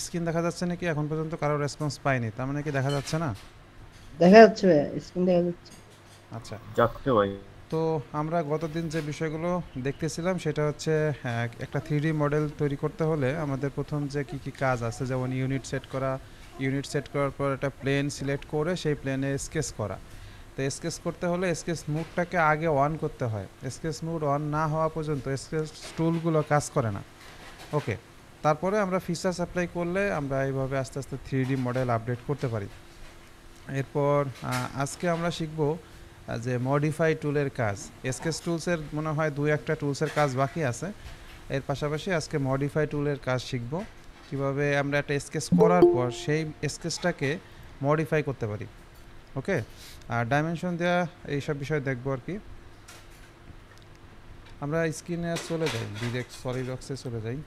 Screen দেখা যাচ্ছে নাকি? এখন পর্যন্ত কারো রেসপন্স পাইনি, তার মানে কি দেখা যাচ্ছে না? দেখা যাচ্ছে ভাই, স্ক্রিন দেখা যাচ্ছে। আচ্ছা। যাচ্ছে ভাই। তো আমরা গতদিন যে বিষয়গুলো দেখতেছিলাম সেটা হচ্ছে, একটা 3D মডেল তৈরি করতে হলে আমাদের প্রথম যে কি কি কাজ আছে, যেমন ইউনিট সেট করা, ইউনিট সেট করার পর একটা প্লেন সিলেক্ট করে সেই প্লেনে স্কেচ করা। তো স্কেচ করতে হলে স্কেচ মুডটাকে আগে অন করতে হয়, স্কেচ মুড অন না হওয়া পর্যন্ত স্কেচ টুলগুলো কাজ করে না। ওকে, তারপরে আমরা ফিচার্স অ্যাপ্লাই করলে আমরা এইভাবে আস্তে আস্তে 3D মডেল আপডেট করতে পারি। এরপর আজকে আমরা শিখব যে মডিফাই টুলের কাজ। স্কেচ টুলসের মনে হয় দুই একটা টুলসের কাজ বাকি আছে, এর পাশাপাশি আজকে মডিফাই টুলের কাজ শিখব, কিভাবে আমরা একটা স্কেচ করার পর সেই স্কেচটাকে মডিফাই করতে পারি। ওকে, আর ডাইমেনশন দেওয়া এইসব বিষয় দেখবো আর কি। আমরা স্ক্রিনে চলে যাই, ডিরেক্ট সলিডওয়ার্কসে চলে যাই।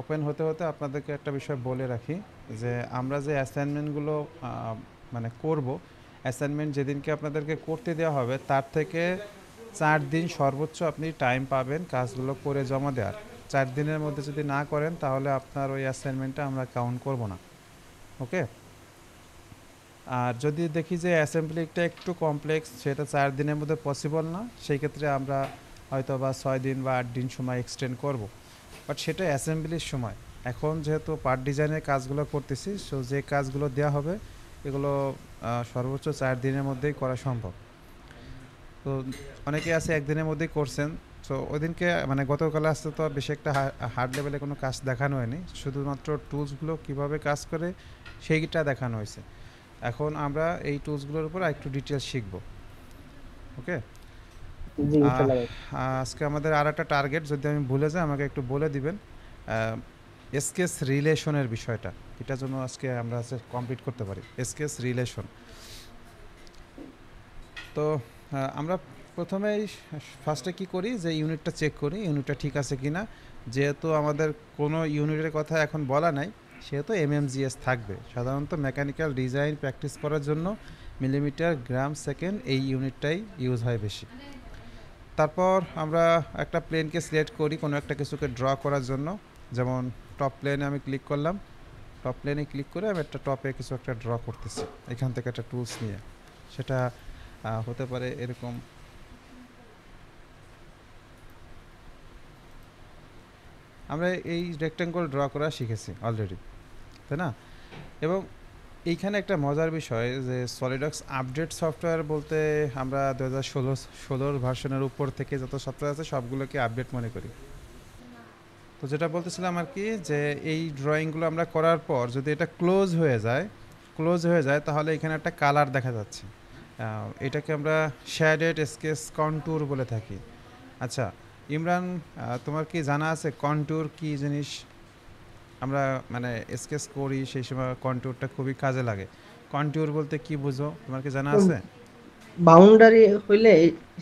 ওপেন হতে হতে আপনাদেরকে একটা বিষয় বলে রাখি, যে আমরা যে অ্যাসাইনমেন্টগুলো মানে করব, অ্যাসাইনমেন্ট যেদিনকে আপনাদেরকে করতে দেওয়া হবে তার থেকে 4 দিন সর্বোচ্চ আপনি টাইম পাবেন কাজগুলো করে জমা দেওয়ার। 4 দিনের মধ্যে যদি না করেন তাহলে আপনার ওই অ্যাসাইনমেন্টটা আমরা কাউন্ট করব না। ওকে, আর যদি দেখি যে অ্যাসেম্বলিটা একটু কমপ্লেক্স, সেটা 4 দিনের মধ্যে পসিবল না, সেই ক্ষেত্রে আমরা হয়তো বা 6 দিন বা 8 দিন সময় এক্সটেন্ড করব, বাট সেটা অ্যাসেম্বলির সময়। এখন যেহেতু পার্ট ডিজাইনের কাজগুলো করতেছি, সো যে কাজগুলো দেওয়া হবে এগুলো সর্বোচ্চ 4 দিনের মধ্যেই করা সম্ভব। তো অনেকে আছে একদিনের মধ্যেই করছেন। সো ওই দিনকে মানে গতকাল আসতে তো বেশি একটা হার্ড লেভেলে কোনো কাজ দেখানো হয়নি, শুধুমাত্র টুলসগুলো কীভাবে কাজ করে সেইটা দেখানো হয়েছে। এখন আমরা এই টুলসগুলোর উপর একটু ডিটেলস শিখব। ওকে, জি ইনশাআল্লাহ ভাই। আজকে আমাদের আর একটা টার্গেট, যদি আমি ভুলে যাই আমাকে একটু বলে দিবেন, স্কেচ রিলেশনের বিষয়টা, এটা জন্য আজকে আমরা কমপ্লিট করতে পারি স্কেচ রিলেশন। তো আমরা প্রথমেই ফার্স্টে কি করি, যে ইউনিটটা চেক করি ইউনিটটা ঠিক আছে কি না। যেহেতু আমাদের কোনো ইউনিটের কথা এখন বলা নাই, সেহেতু এমএমজিএস থাকবে। সাধারণত মেকানিক্যাল ডিজাইন প্র্যাকটিস করার জন্য মিলিমিটার, গ্রাম, সেকেন্ড এই ইউনিটটাই ইউজ হয় বেশি। তারপর আমরা একটা প্লেনকে সিলেক্ট করি কোনো একটা কিছুকে ড্র করার জন্য, যেমন টপ প্লেনে আমি ক্লিক করলাম, টপ প্লেনে ক্লিক করে আমি একটা টপে কিছু একটা ড্র করতেছি এখান থেকে একটা টুলস নিয়ে। সেটা হতে পারে এরকম, আমরা এই রেক্ট্যাঙ্গল ড্র করা শিখেছি অলরেডি, তাই না? এবং এইখানে একটা মজার বিষয় যে সলিডওয়ার্কস আপডেট সফটওয়্যার বলতে আমরা 2016 ভার্সনের উপর থেকে যত সফটওয়্যার আছে সবগুলোকে আপডেট মনে করি। তো যেটা বলতেছিলাম আর কি, যে এই ড্রয়িংগুলো আমরা করার পর যদি এটা ক্লোজ হয়ে যায় তাহলে এখানে একটা কালার দেখা যাচ্ছে, এটাকে আমরা শ্যাডেড স্কেচ কন্ট্যুর বলে থাকি। আচ্ছা ইমরান, তোমার কি জানা আছে কন্ট্যুর কি জিনিস? আমরা মানে স্কেচ করি সেই সময় কন্ট্যুরটা খুবই কাজে লাগে। কন্ট্যুর বলতে কি বুঝো, তোমার কি জানা আছে? বাউন্ডারি হইলে,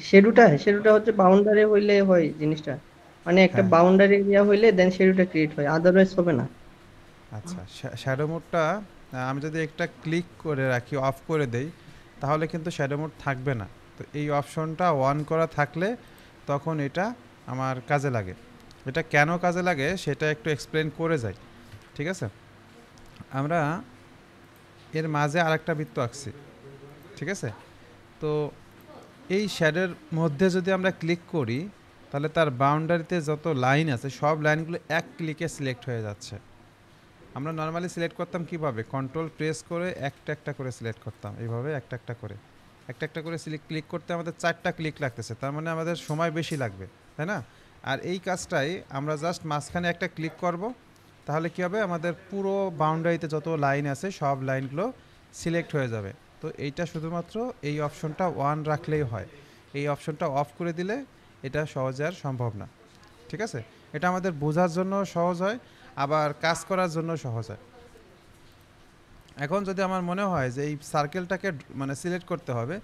শেডুটা হচ্ছে বাউন্ডারি হইলে হয় জিনিসটা। মানে একটা হ্যাঁ, বাউন্ডারি এরিয়া হইলে দেন শেডুটা ক্রিয়েট হয়, আদারওয়াইজ হবে না। আচ্ছা। শ্যাডো মোডটা আমি যদি একটা ক্লিক করে রাখি, অফ করে দেই, তাহলে কিন্তু শ্যাডো মোড থাকবে না। তো এই অপশনটা অন করা থাকলে তখন এটা আমার কাজে লাগে। এটা কেন কাজে লাগে সেটা একটু এক্সপ্লেন করে যাই, ঠিক আছে? আমরা এর মাঝে আরেকটা বৃত্ত আঁকছি, ঠিক আছে? তো এই শ্যাডোর মধ্যে যদি আমরা ক্লিক করি তাহলে তার বাউন্ডারিতে যত লাইন আছে সব লাইনগুলো এক ক্লিকে সিলেক্ট হয়ে যাচ্ছে। আমরা নর্মালি সিলেক্ট করতাম কিভাবে, কন্ট্রোল প্রেস করে একটা একটা করে সিলেক্ট করতাম, এইভাবে একটা একটা করে ক্লিক করতে আমাদের 4টা ক্লিক লাগতেছে, তার মানে আমাদের সময় বেশি লাগবে, তাই না? আর এই কাজটাই আমরা জাস্ট মাঝখানে একটা ক্লিক করব, তাহলে কী হবে, আমাদের পুরো বাউন্ডারিতে যত লাইন আছে সব লাইনগুলো সিলেক্ট হয়ে যাবে। তো এইটা শুধুমাত্র এই অপশনটা অন রাখলেই হয়, এই অপশনটা অফ করে দিলে এটা সহজে আর সম্ভব না, ঠিক আছে? এটা আমাদের বোঝার জন্য সহজ হয়, আবার কাজ করার জন্য সহজ হয়। এখন যদি আমার মনে হয় যে এই সার্কেলটাকে মানে সিলেক্ট করতে হবে,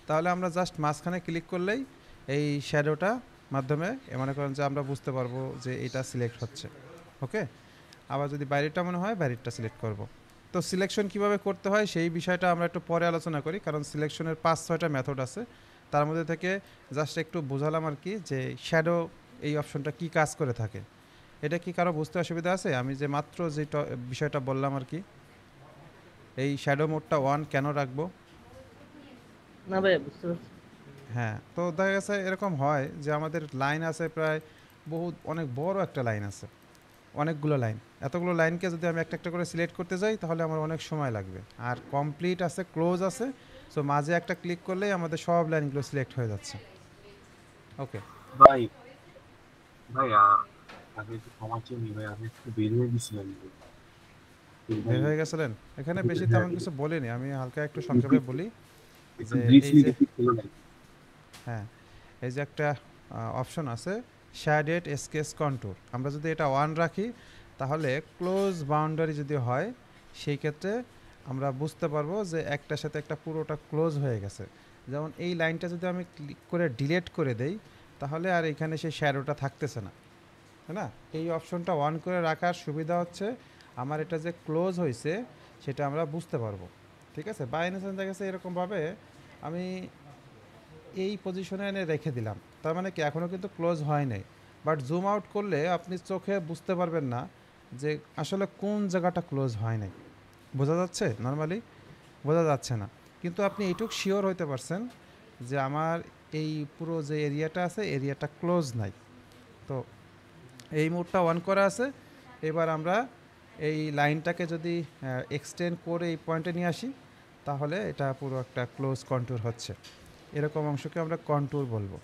তাহলে আমরা জাস্ট মাঝখানে ক্লিক করলেই এই শ্যাডোটা মাধ্যমে মনে করেন যে আমরা বুঝতে পারবো যে এটা সিলেক্ট হচ্ছে। ওকে, আবার যদি বাইরেটা মনে হয় বাইরেরটা সিলেক্ট করব। তো সিলেকশন কিভাবে করতে হয় সেই বিষয়টা আমরা একটু পরে আলোচনা করি, কারণ সিলেকশনের 5-6টা মেথড আছে, তার মধ্যে থেকে জাস্ট একটু বোঝালাম আর কি যে শ্যাডো এই অপশনটা কি কাজ করে থাকে। এটা কি কারো বুঝতে অসুবিধা আছে? আমি যে মাত্র যে বিষয়টা বললাম আর কি, এই শ্যাডো মোডটা অন কেন রাখবো? না ভাইয়া, বুঝতে পারছি। হ্যাঁ, তো দেখা গেছে এরকম হয় যে আমাদের লাইন আছে প্রায় বহুত, অনেক বড় একটা লাইন আছে, অনেকগুলো লাইন। এতগুলো লাইনকে যদি আমি একটা একটা করে সিলেক্ট করতে যাই তাহলে আমার অনেক সময় লাগবে। আর কমপ্লিট আছে, ক্লোজ আছে, সো মাঝে একটা ক্লিক করলেই আমাদের সব লাইনগুলো সিলেক্ট হয়ে যাচ্ছে। ওকে, ভাই ভাই আগে একটু ক্ষমা চেয়ে নি ভাই, আমি একটু বের হয়ে গেছিলাম ভাই। তো ভাই বের হয়ে গেছিলেন? এখানে বেশি হ্যাঁ, তেমন কিছু বলিনি, আমি হালকা একটু সংক্ষেপে বলি একটু যে এই ব্রিফলি যে, একটু খুলে নেই। হ্যাঁ, এই যে একটা অপশন আছে শ্যাডেড স্কেচ কন্ট্যুর, আমরা যদি এটা অন রাখি তাহলে ক্লোজ বাউন্ডারি যদি হয় সেই ক্ষেত্রে আমরা বুঝতে পারবো যে একটার সাথে একটা পুরোটা ক্লোজ হয়ে গেছে। যেমন এই লাইনটা যদি আমি ক্লিক করে ডিলিট করে দেই তাহলে আর এখানে সেই শ্যাডোটা থাকতেছে না, তাই না? এই অপশনটা অন করে রাখার সুবিধা হচ্ছে আমার এটা যে ক্লোজ হয়েছে সেটা আমরা বুঝতে পারবো। ঠিক আছে, বাই এনি চান্স দেখা গেছে এরকমভাবে আমি এই পজিশনে এনে রেখে দিলাম, তার মানে কি এখনও কিন্তু ক্লোজ হয় নাই, বাট জুম আউট করলে আপনি চোখে বুঝতে পারবেন না যে আসলে কোন জায়গাটা ক্লোজ হয় নাই। বোঝা যাচ্ছে? নর্মালি বোঝা যাচ্ছে না, কিন্তু আপনি এইটুক শিওর হইতে পারছেন যে আমার এই পুরো যে এরিয়াটা আছে এরিয়াটা ক্লোজ নাই। তো এই মোডটা অন করা আছে। এবার আমরা এই লাইনটাকে যদি এক্সটেন্ড করে এই পয়েন্টে নিয়ে আসি তাহলে এটা পুরো একটা ক্লোজ কন্ট্যুর হচ্ছে। এরকম অংশকে আমরা কন্ট্যুর বলবো।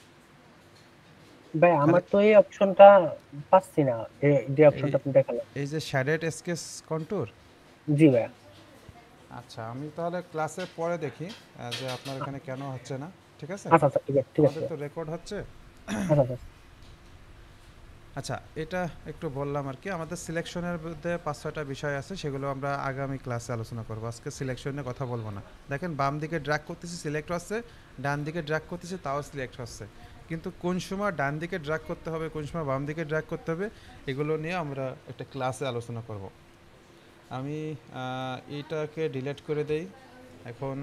ভাই খালি আমার তো এই অপশনটা পাচ্ছি না, যে এই অপশনটা আপনি দেখালেন। এই যে শ্যাডেড স্কেচ কন্ট্যুর। জি ভাইয়া। আচ্ছা, আমি তাহলে ক্লাসের পরে দেখি যে আপনার এখানে কেন হচ্ছে না। ঠিক আছে, আচ্ছা আচ্ছা, ঠিক আছে ঠিক আছে আমাদের তো ভাইয়া। রেকর্ড হচ্ছে। আচ্ছা আচ্ছা। আচ্ছা, এটা একটু বললাম আর কি, আমাদের সিলেকশনের মধ্যে 5-6টা বিষয় আছে, সেগুলো আমরা আগামী ক্লাসে আলোচনা করবো। আজকে সিলেকশন নিয়ে কথা বলবো না। দেখেন বাম দিকে ড্র্যাগ করতেছি সিলেক্ট হচ্ছে, ডান দিকে ড্র্যাগ করতেছি তাও সিলেক্ট হচ্ছে, কিন্তু কোন সময় ডান দিকে ড্র্যাগ করতে হবে, কোন সময় বাম দিকে ড্র্যাগ করতে হবে, এগুলো নিয়ে আমরা একটা ক্লাসে আলোচনা করব। আমি এইটাকে ডিলিট করে দেই। এখন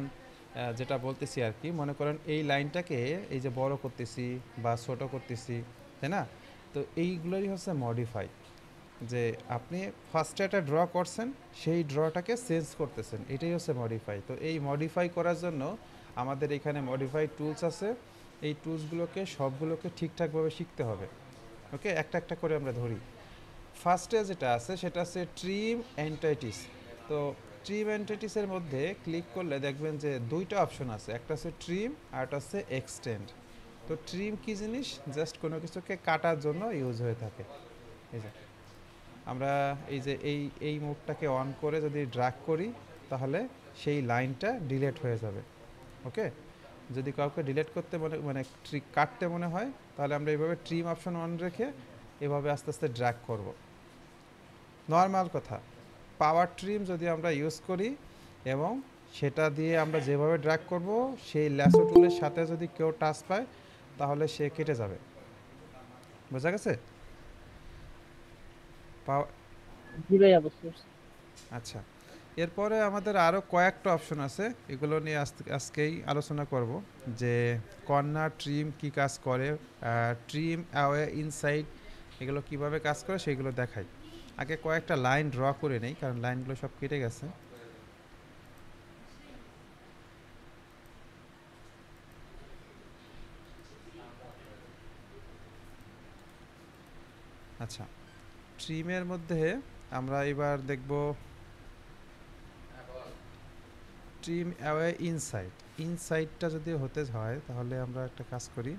যেটা বলতেছি আর কি, মনে করেন এই লাইনটাকে এই যে বড় করতেছি বা ছোট করতেছি, তাই না? তো এইগুলোই হচ্ছে মডিফাই, যে আপনি ফার্স্টে একটা ড্র করছেন, সেই ড্রটাকে চেঞ্জ করতেছেন, এটাই হচ্ছে মডিফাই। তো এই মডিফাই করার জন্য আমাদের এখানে মডিফাই টুলস আছে, এই টুলসগুলোকে সবগুলোকে ঠিকঠাকভাবে শিখতে হবে। ওকে, একটা একটা করে আমরা ধরি। ফার্স্টে যেটা আছে সেটা হচ্ছে ট্রিম এন্টাইটিস। তো ট্রিম এন্টাইটিসের মধ্যে ক্লিক করলে দেখবেন যে দুইটা অপশন আছে, একটা হচ্ছে ট্রিম আর একটা হচ্ছে এক্সটেন্ড। তো ট্রিম কি জিনিস? জাস্ট কোনো কিছুকে কাটার জন্য ইউজ হয়ে থাকে। এই যে আমরা এই যে এই মোডটাকে অন করে যদি ড্র্যাগ করি তাহলে সেই লাইনটা ডিলিট হয়ে যাবে। ওকে, যদি কাউকে ডিলিট করতে মানে কাটতে মনে হয় তাহলে আমরা এইভাবে ট্রিম অপশন অন রেখে এভাবে আস্তে আস্তে ড্র্যাগ করব। নর্মাল কথা, পাওয়ার ট্রিম যদি আমরা ইউজ করি এবং সেটা দিয়ে আমরা যেভাবে ড্র্যাগ করব সেই ল্যাসো টুলের সাথে যদি কেউ টাচ পায় তাহলে সে কেটে যাবে। বোঝা গেছে? জি ভাইয়া, বুঝতে পারছি। আচ্ছা, এরপরে আমাদের আরও কয়েকটা অপশন আছে, এগুলো নিয়ে আজকেই আলোচনা করব যে কর্নার ট্রিম কি কাজ করে, ট্রিম অ্যাওয়ে ইনসাইড এগুলো কিভাবে কাজ করে সেগুলো দেখাই। আগে কয়েকটা লাইন ড্র করে নেই কারণ লাইনগুলো সব কেটে গেছে। আচ্ছা, ট্রিমের মধ্যে আমরা এবার দেখব ট্রিম অ্যাওয়ে ইনসাইড। ইনসাইডটা যদি হতে হয় তাহলে আমরা একটা কাজ করি,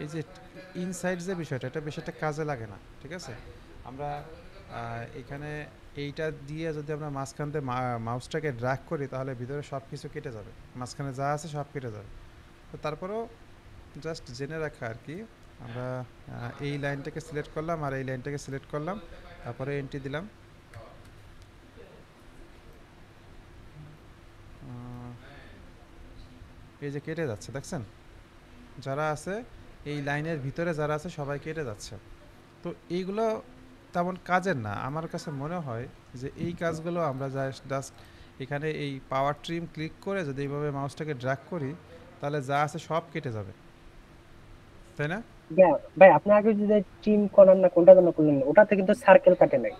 এই যে ইনসাইড যে বিষয়টা, এটা বেশি একটা কাজে লাগে না। ঠিক আছে, আমরা এখানে এইটা দিয়ে যদি আমরা মাঝখান থেকে মাউসটাকে ড্র্যাগ করি তাহলে ভিতরে সব কিছু কেটে যাবে, মাঝখানে যা আছে সব কেটে যাবে। তো তারপরেও জাস্ট জেনে রাখা আর কি, আমরা এই লাইনটাকে সিলেক্ট করলাম আর এই লাইনটাকে সিলেক্ট করলাম, তারপরে এন্ট্রি দিলাম। এই যে কেটে যাচ্ছে, দেখছেন? যারা আছে এই লাইনের ভিতরে যারা আছে সবাই কেটে যাচ্ছে। তো এইগুলো তেমন কাজের না। আমার কাছে মনে হয় যে এই কাজগুলো আমরা জাস্ট এখানে এই পাওয়ার ট্রিম ক্লিক করে যদি এইভাবে মাউসটাকে ড্র্যাগ করি তাহলে যা আছে সব কেটে যাবে, তাই না? ভাই ভাই, আপনি আগে যে ট্রিম করার না কোনটা যেন করলেন, ওটাতে কিন্তু সার্কেল কাটে নাই।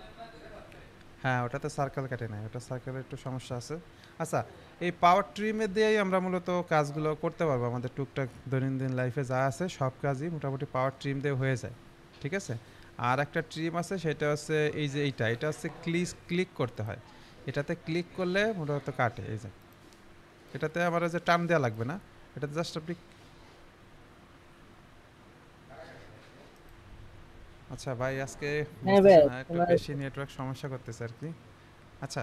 হ্যাঁ, ওটাতে সার্কেল কাটে নাই, ওটা সার্কেলের একটু সমস্যা আছে। আচ্ছা, এই পাওয়ার ট্রিমের দিয়েই আমরা মূলত কাজগুলো করতে পারবো। আমাদের টুকটাক দৈনন্দিন লাইফে যা আছে সব কাজই মোটামুটি পাওয়ার ট্রিম দিয়ে হয়ে যায়, ঠিক আছে? আর একটা ট্রিম আছে, সেটা হচ্ছে এই যে এটা হচ্ছে ক্লিক করতে হয়। এটাতে ক্লিক করলে মূলত কাটে, এই যে এটাতে আবার ওই যে টান দেওয়া লাগবে না, এটাতে জাস্ট আপনি। আচ্ছা ভাই, আজকে হ্যাঁ ভাই, বুঝতেছি না, একটু তোমার বেশি নেটওয়ার্ক সমস্যা করতেছে আর কি। আচ্ছা,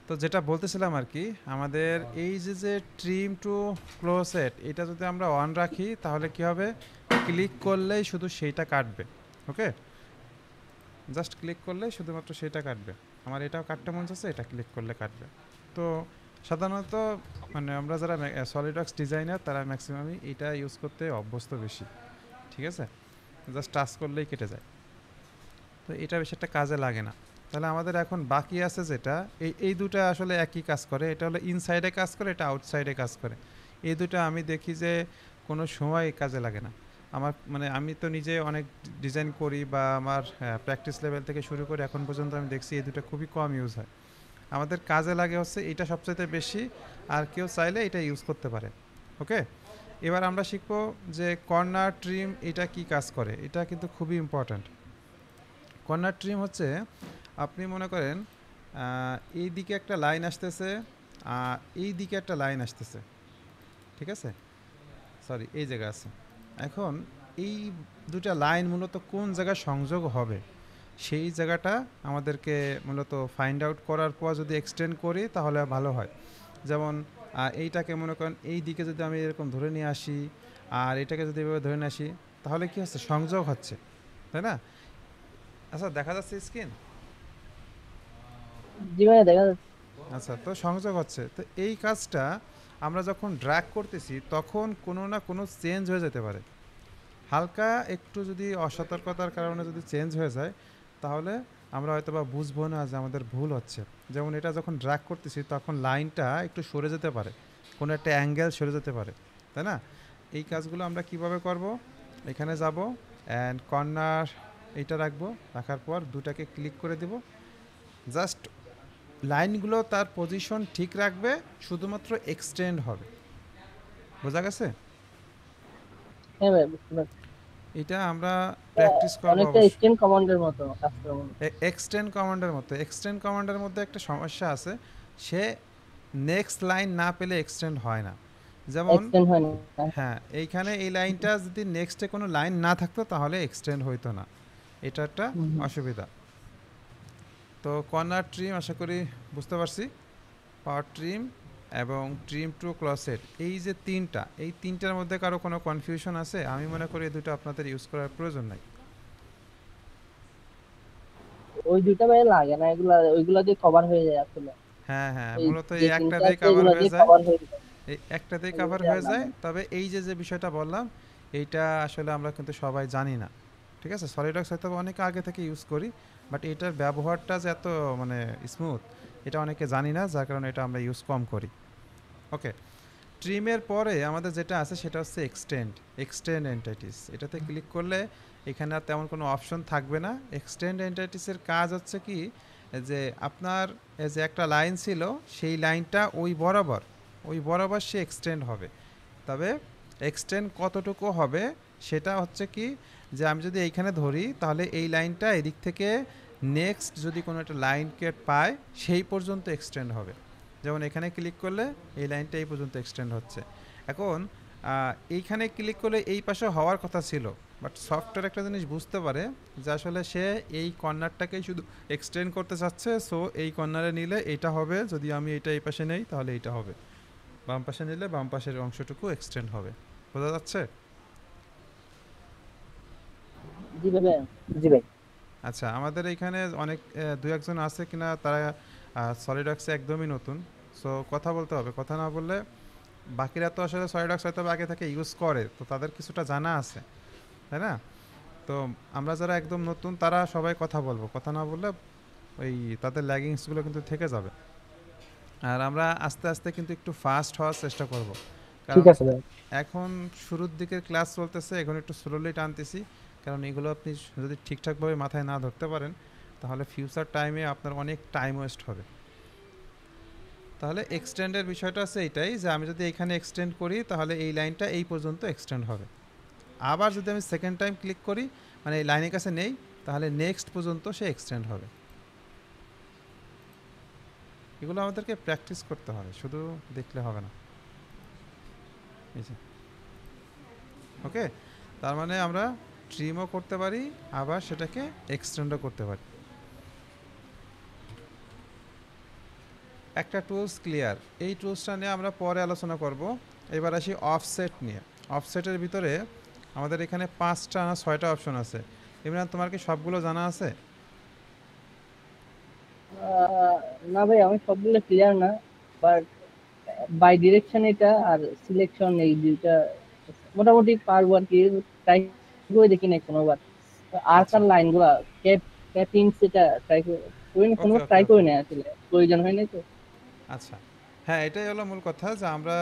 তো যেটা বলতেছিলাম আর কি, আমাদের এই যে ট্রিম টু ক্লোজেট, এটা যদি আমরা অন রাখি তাহলে কি হবে, ক্লিক করলেই শুধু সেইটা কাটবে। ওকে, জাস্ট ক্লিক করলেই শুধুমাত্র সেইটা কাটবে। আমার এটাও কাটতে মন চাচ্ছে, এটা ক্লিক করলে কাটবে। তো সাধারণত মানে আমরা যারা সলিডওয়ার্কস ডিজাইনার তারা ম্যাক্সিমামই এটা ইউজ করতে অভ্যস্ত বেশি, ঠিক আছে? জাস্ট টাচ করলেই কেটে যায়। তো এটা বেশ একটা কাজে লাগে না। তাহলে আমাদের এখন বাকি আছে যেটা, এই দুটো আসলে একই কাজ করে। এটা হলো ইনসাইডে কাজ করে, এটা আউটসাইডে কাজ করে। এই দুটো আমি দেখি যে কোনো সময় কাজে লাগে না আমার। মানে আমি তো নিজে অনেক ডিজাইন করি বা আমার প্র্যাকটিস লেভেল থেকে শুরু করে এখন পর্যন্ত আমি দেখছি এই দুটো খুবই কম ইউজ হয়। আমাদের কাজে লাগে হচ্ছে এটা সবচাইতে বেশি, আর কেউ চাইলে এটা ইউজ করতে পারে। ওকে, এবার আমরা শিখবো যে কর্নার ট্রিম এটা কি কাজ করে। এটা কিন্তু খুবই ইম্পর্ট্যান্ট। কর্নার ট্রিম হচ্ছে, আপনি মনে করেন এই দিকে একটা লাইন আসতেছে, এই দিকে একটা লাইন আসতেছে, ঠিক আছে? সরি, এই জায়গা আছে। এখন এই দুটা লাইন মূলত কোন জায়গায় সংযোগ হবে সেই জায়গাটা আমাদেরকে মূলত ফাইন্ড আউট করার পর যদি এক্সটেন্ড করি তাহলে ভালো হয়। যেমন এইটাকে মনে করেন এই দিকে যদি আমি এরকম ধরে নিয়ে আসি, আর এটাকে যদি এভাবে ধরে নিয়ে আসি, তাহলে কি হচ্ছে, সংযোগ হচ্ছে, তাই না? আচ্ছা, দেখা যাচ্ছে স্ক্রিন? জি ভাই দেখা যাচ্ছে। আচ্ছা, তো সংযোগ হচ্ছে। তো এই কাজটা আমরা যখন ড্র্যাগ করতেছি তখন কোনো না কোনো চেঞ্জ হয়ে যেতে পারে। হালকা একটু যদি অসতর্কতার কারণে যদি চেঞ্জ হয়ে যায় তাহলে আমরা হয়তো বা বুঝবো না যে আমাদের ভুল হচ্ছে। যেমন এটা যখন ড্র্যাগ করতেছি তখন লাইনটা একটু সরে যেতে পারে, কোনো একটা অ্যাঙ্গেল সরে যেতে পারে, তাই না? এই কাজগুলো আমরা কিভাবে করব, এখানে যাব অ্যান্ড কর্নার এইটা রাখবো, রাখার পর দুটাকে ক্লিক করে দেব। জাস্ট লাইনগুলো তার পজিশন ঠিক রাখবে, শুধুমাত্র এক্সটেন্ড হবে। বোঝা গেছে? হ্যাঁ ভাই, বুঝতে পারছি। এটা আমরা প্র্যাকটিস করবো অনেকটা অবশ্যই। স্টেন কমান্ডের মতো কাজ করে মনে হয়। এক্সটেন্ড কমান্ডের মতো, এক্সটেন্ড কমান্ডের মধ্যে একটা সমস্যা আছে, সে নেক্সট লাইন না পেলে এক্সটেন্ড হয় না। যেমন এক্সটেন্ড হয় না। হ্যাঁ, এইখানে এই লাইনটা যদি নেক্সটে কোনো লাইন না থাকতো তাহলে এক্সটেন্ড হইতো না, এটা একটা হুম, হুম। অসুবিধা। তো কর্নার ট্রিম আশা করি বুঝতে পারছি। পাওয়ার ট্রিম এবং ট্রিম টু ক্লসেট, এই যে তিনটা, এই তিনটার মধ্যে কারো কোনো কনফিউশন আছে? আমি মনে করি এই দুটো আপনাদের ইউজ করার প্রয়োজন নাই। ওই দুইটা ভাই লাগে না, এগুলা ওইগুলা দিয়ে কভার হয়ে যায় আসলে। হ্যাঁ হ্যাঁ, ওই মূলত যে এই তিনটা একটাতেই আছে কাভার এগুলা হয়ে দিয়ে যায়, কভার হয়ে যায়। এই একটাতেই ওইগুলা কাভার দিয়ে আর হয়ে যায়। লাগে না। তবে এই যে বিষয়টা বললাম, এইটা আসলে আমরা কিন্তু সবাই জানি না, ঠিক আছে? সলিডওয়ার্কস হয়তো অনেকে আগে থেকে ইউজ করি, বাট এটার ব্যবহারটা যে এত মানে স্মুথ এটা অনেকে জানি না, যার কারণে এটা আমরা ইউজ কম করি। ওকে, ট্রিমের পরে আমাদের যেটা আছে সেটা হচ্ছে এক্সটেন্ড এন্টিটিস। এটাতে ক্লিক করলে এখানে আর তেমন কোনো অপশন থাকবে না। এক্সটেন্ড এন্টিটিসের কাজ হচ্ছে কি, যে আপনার যে একটা লাইন ছিল সেই লাইনটা ওই বরাবর সে এক্সটেন্ড হবে। তবে এক্সটেন্ড কতটুকু হবে সেটা হচ্ছে কি, যে আমি যদি এইখানে ধরি তাহলে এই লাইনটা এদিক থেকে নেক্সট যদি কোনো একটা লাইনকে পায় সেই পর্যন্ত এক্সটেন্ড হবে। যেমন এখানে ক্লিক করলে এই লাইনটা এই পর্যন্ত এক্সটেন্ড হচ্ছে। এখন এইখানে ক্লিক করলে এই পাশে হওয়ার কথা ছিল, বাট সফটওয়্যার একটা জিনিস বুঝতে পারে যে আসলে সে এই কর্নারটাকেই শুধু এক্সটেন্ড করতে চাচ্ছে, সো এই কর্নারে নিলে এইটা হবে, যদি আমি এটা এই পাশে নেই তাহলে এইটা হবে, বাম পাশে নিলে বাম পাশের অংশটুকু এক্সটেন্ড হবে। বোঝা যাচ্ছে? জি ভাই। জি ভাই। আচ্ছা, আমাদের এইখানে অনেক দু একজন আছে কিনা তারা সলিডওয়ার্কসে একদমই নতুন, সো কথা বলতে হবে। কথা না বললে বাকিরা তো আসলে সলিডওয়ার্কস হয়তো আগে থেকে ইউজ করে, তো তাদের কিছুটা জানা আছে, তাই না? তো তো আমরা যারা একদম নতুন তারা সবাই কথা বলবো, কথা না বললে ওই তাদের ল্যাগিংসগুলো কিন্তু থেকে যাবে। আর আমরা আস্তে আস্তে কিন্তু একটু ফাস্ট হওয়ার চেষ্টা করব, ঠিক কারণ আছে ভাই। এখন শুরুর দিকের ক্লাস চলতেছে, এখন একটু স্লোলি টানতেছি, কারণ এগুলো আপনি যদি ঠিকঠাকভাবে মাথায় না ধরতে পারেন তাহলে ফিউচার টাইমে আপনার অনেক টাইম ওয়েস্ট হবে। তাহলে এক্সটেন্ডের বিষয়টা আছে এইটাই, যে আমি যদি এখানে এক্সটেন্ড করি তাহলে এই লাইনটা এই পর্যন্ত এক্সটেন্ড হবে। আবার যদি আমি সেকেন্ড টাইম ক্লিক করি, মানে এই লাইনের কাছে নেই, তাহলে নেক্সট পর্যন্ত সে এক্সটেন্ড হবে। এগুলো আমাদেরকে প্র্যাকটিস করতে হবে, শুধু দেখলে হবে না। এই যে ওকে, তার মানে আমরা ট্রিমও করতে পারি, আবার সেটাকে এক্সটেন্ডও করতে পারি। একটা টুলস ক্লিয়ার, এই টুলসটা নিয়ে আমরা পরে আলোচনা করব। এবার আসি অফসেট নিয়ে। অফসেটের ভিতরে আমাদের এখানে 5টা না 6টা অপশন আছে। ইমরান, তোমার কি সবগুলো জানা আছে? না ভাই, আমি সবগুলো ক্লিয়ার না, বাট বাই ডিরেকশন এটা আর সিলেকশন এই দুইটা মোটামুটি পারবো আর কি। ট্রাই করে দেখি না কোনোবার। আর আচ্ছা, তার লাইন গুলা ক্যাপিং সেটা ট্রাই করে ওকে কোনোবার ওকে ট্রাই ওকে করে না, আসলে প্রয়োজন হয় নাই তো। আচ্ছা, হ্যাঁ, এটাই হলো মূল কথা, যে আমরা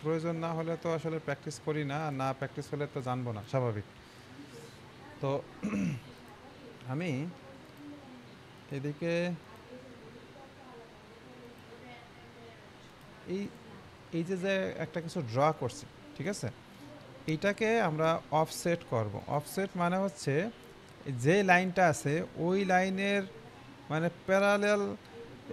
প্রয়োজন না হলে তো আসলে প্র্যাকটিস করি না, আর না প্র্যাকটিস হলে তো জানবো না, স্বাভাবিক। তো আমি এদিকে এই এই যে একটা কিছু ড্র করছি, ঠিক আছে, এইটাকে আমরা অফসেট করব। অফসেট মানে হচ্ছে যে লাইনটা আছে ওই লাইনের মানে প্যারালাল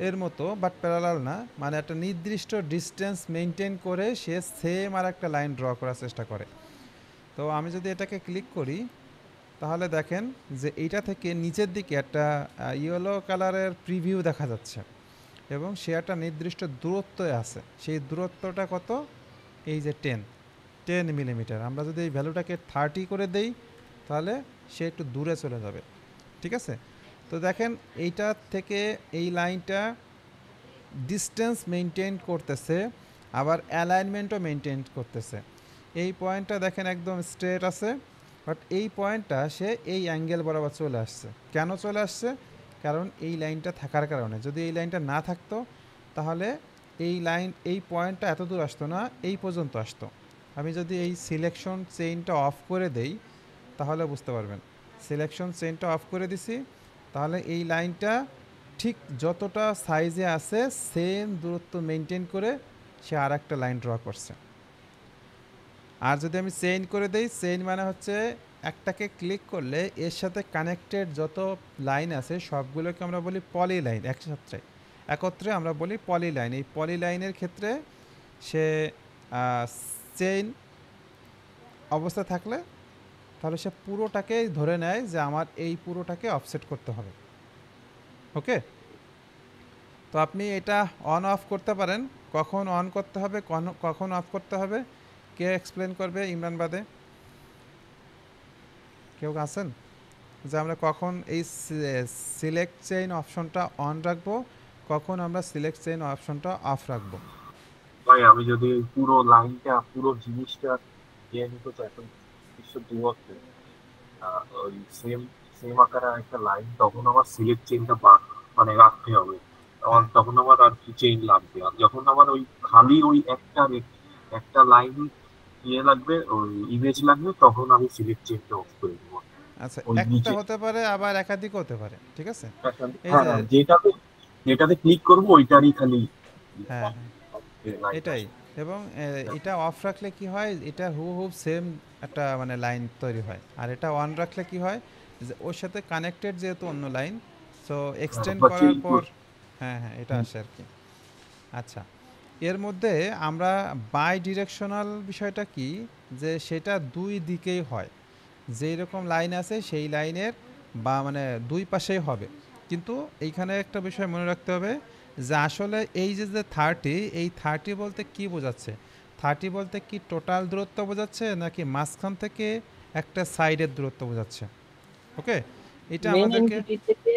এর মতো, বাট প্যারালাল না, মানে একটা নির্দিষ্ট ডিস্টেন্স মেনটেন করে সে সেম আর একটা লাইন ড্র করার চেষ্টা করে। তো আমি যদি এটাকে ক্লিক করি তাহলে দেখেন যে এইটা থেকে নিচের দিকে একটা ইয়েলো কালারের প্রিভিউ দেখা যাচ্ছে, এবং সে একটা নির্দিষ্ট দূরত্বে আছে। সেই দূরত্বটা কত? এই যে 10 মিলিমিটার। আমরা যদি এই ভ্যালুটাকে 30 করে দেই তাহলে সে একটু দূরে চলে যাবে, ঠিক আছে। তো দেখেন এইটা থেকে এই লাইনটা ডিস্টেন্স মেনটেন করতেছে, আবার অ্যালাইনমেন্টও মেনটেন করতেছে। এই পয়েন্টটা দেখেন একদম স্ট্রেট আছে, বাট এই পয়েন্টটা সে এই অ্যাঙ্গেল বরাবর চলে আসছে। কেন চলে আসছে? কারণ এই লাইনটা থাকার কারণে। যদি এই লাইনটা না থাকতো তাহলে এই পয়েন্টটা এত দূর আসতো না, এই পর্যন্ত আসতো। আমি যদি এই সিলেকশন চেইনটা অফ করে দেই তাহলে বুঝতে পারবেন। সিলেকশন চেইনটা অফ করে দিছি, তাহলে এই লাইনটা ঠিক যতটা সাইজে আছে সেম দূরত্ব মেনটেন করে সে আর একটা লাইন ড্র করছে। আর যদি আমি চেইন করে দেই, চেইন মানে হচ্ছে একটাকে ক্লিক করলে এর সাথে কানেক্টেড যত লাইন আছে সবগুলোকে আমরা বলি পলি লাইন। একত্রে আমরা বলি পলি লাইন। এই পলি লাইনের ক্ষেত্রে সে চেইন অবস্থা থাকলে তাহলে সে পুরোটাকেই ধরে নেয় যে আমার এই পুরোটাকে অফসেট করতে হবে। ওকে, তো আপনি এটা অন অফ করতে পারেন। কখন অন করতে হবে, কখন অফ করতে হবে, কে এক্সপ্লেন করবে ইমরান বাদে? কেউ আছেন যে আমরা কখন এই সিলেক্ট চেইন অপশনটা অন রাখবো, কখন আমরা সিলেক্ট চেইন অপশনটা অফ রাখবো? ভাই আমি যদি এই পুরো লাইনটা পুরো জিনিসটা নিয়ে নিতে চাই তো নির্দিষ্ট দূরত্বে ওই সেম সেম আকারে একটা লাইন, তখন আমার সিলেক্ট চেইনটা মানে রাখতে হবে। হ্যাঁ, তখন আমার আর কি চেইন লাগবে। আর যখন আমার ওই খালি ওই একটা লাইন ইয়ে লাগবে, ওই ইমেজ লাগবে, তখন আমি সিলেক্ট চেইনটা অফ করে দেবো। আচ্ছা, ওই একটা নিচে হতে পারে আবার একাধিক হতে পারে, ঠিক আছে। এই হ্যাঁ যে হ্যাঁ, যেটাতে যেটাতে ক্লিক করবো ওইটারই খালি হ্যাঁ হ্যাঁ, লাইন এটাই। আসবে। এবং এটা অফ রাখলে কি হয়, এটা হুবহু সেম একটা মানে লাইন তৈরি হয়। আর এটা অন রাখলে কি হয়, যে ওর সাথে কানেক্টেড যেহেতু অন্য লাইন, সো এক্সটেন্ড বা করার চেইন পর হ্যাঁ হ্যাঁ এটা আসে আর কি। আচ্ছা, এর মধ্যে আমরা বাই ডিরেকশনাল বিষয়টা কি, যে সেটা দুই দিকেই হয়। যেই রকম লাইন আছে সেই লাইনের বা মানে দুই পাশেই হবে। কিন্তু এইখানে একটা বিষয় মনে রাখতে হবে, যে আসলে এই যে 30, এই 30 বলতে কি বোঝাচ্ছে? 30 বলতে কি টোটাল দূরত্ব বোঝাচ্ছে, নাকি মাঝখান থেকে একটা সাইডের দূরত্ব বোঝাচ্ছে? ওকে, এটা মেন আমাদেরকে এন্টিটি থেকে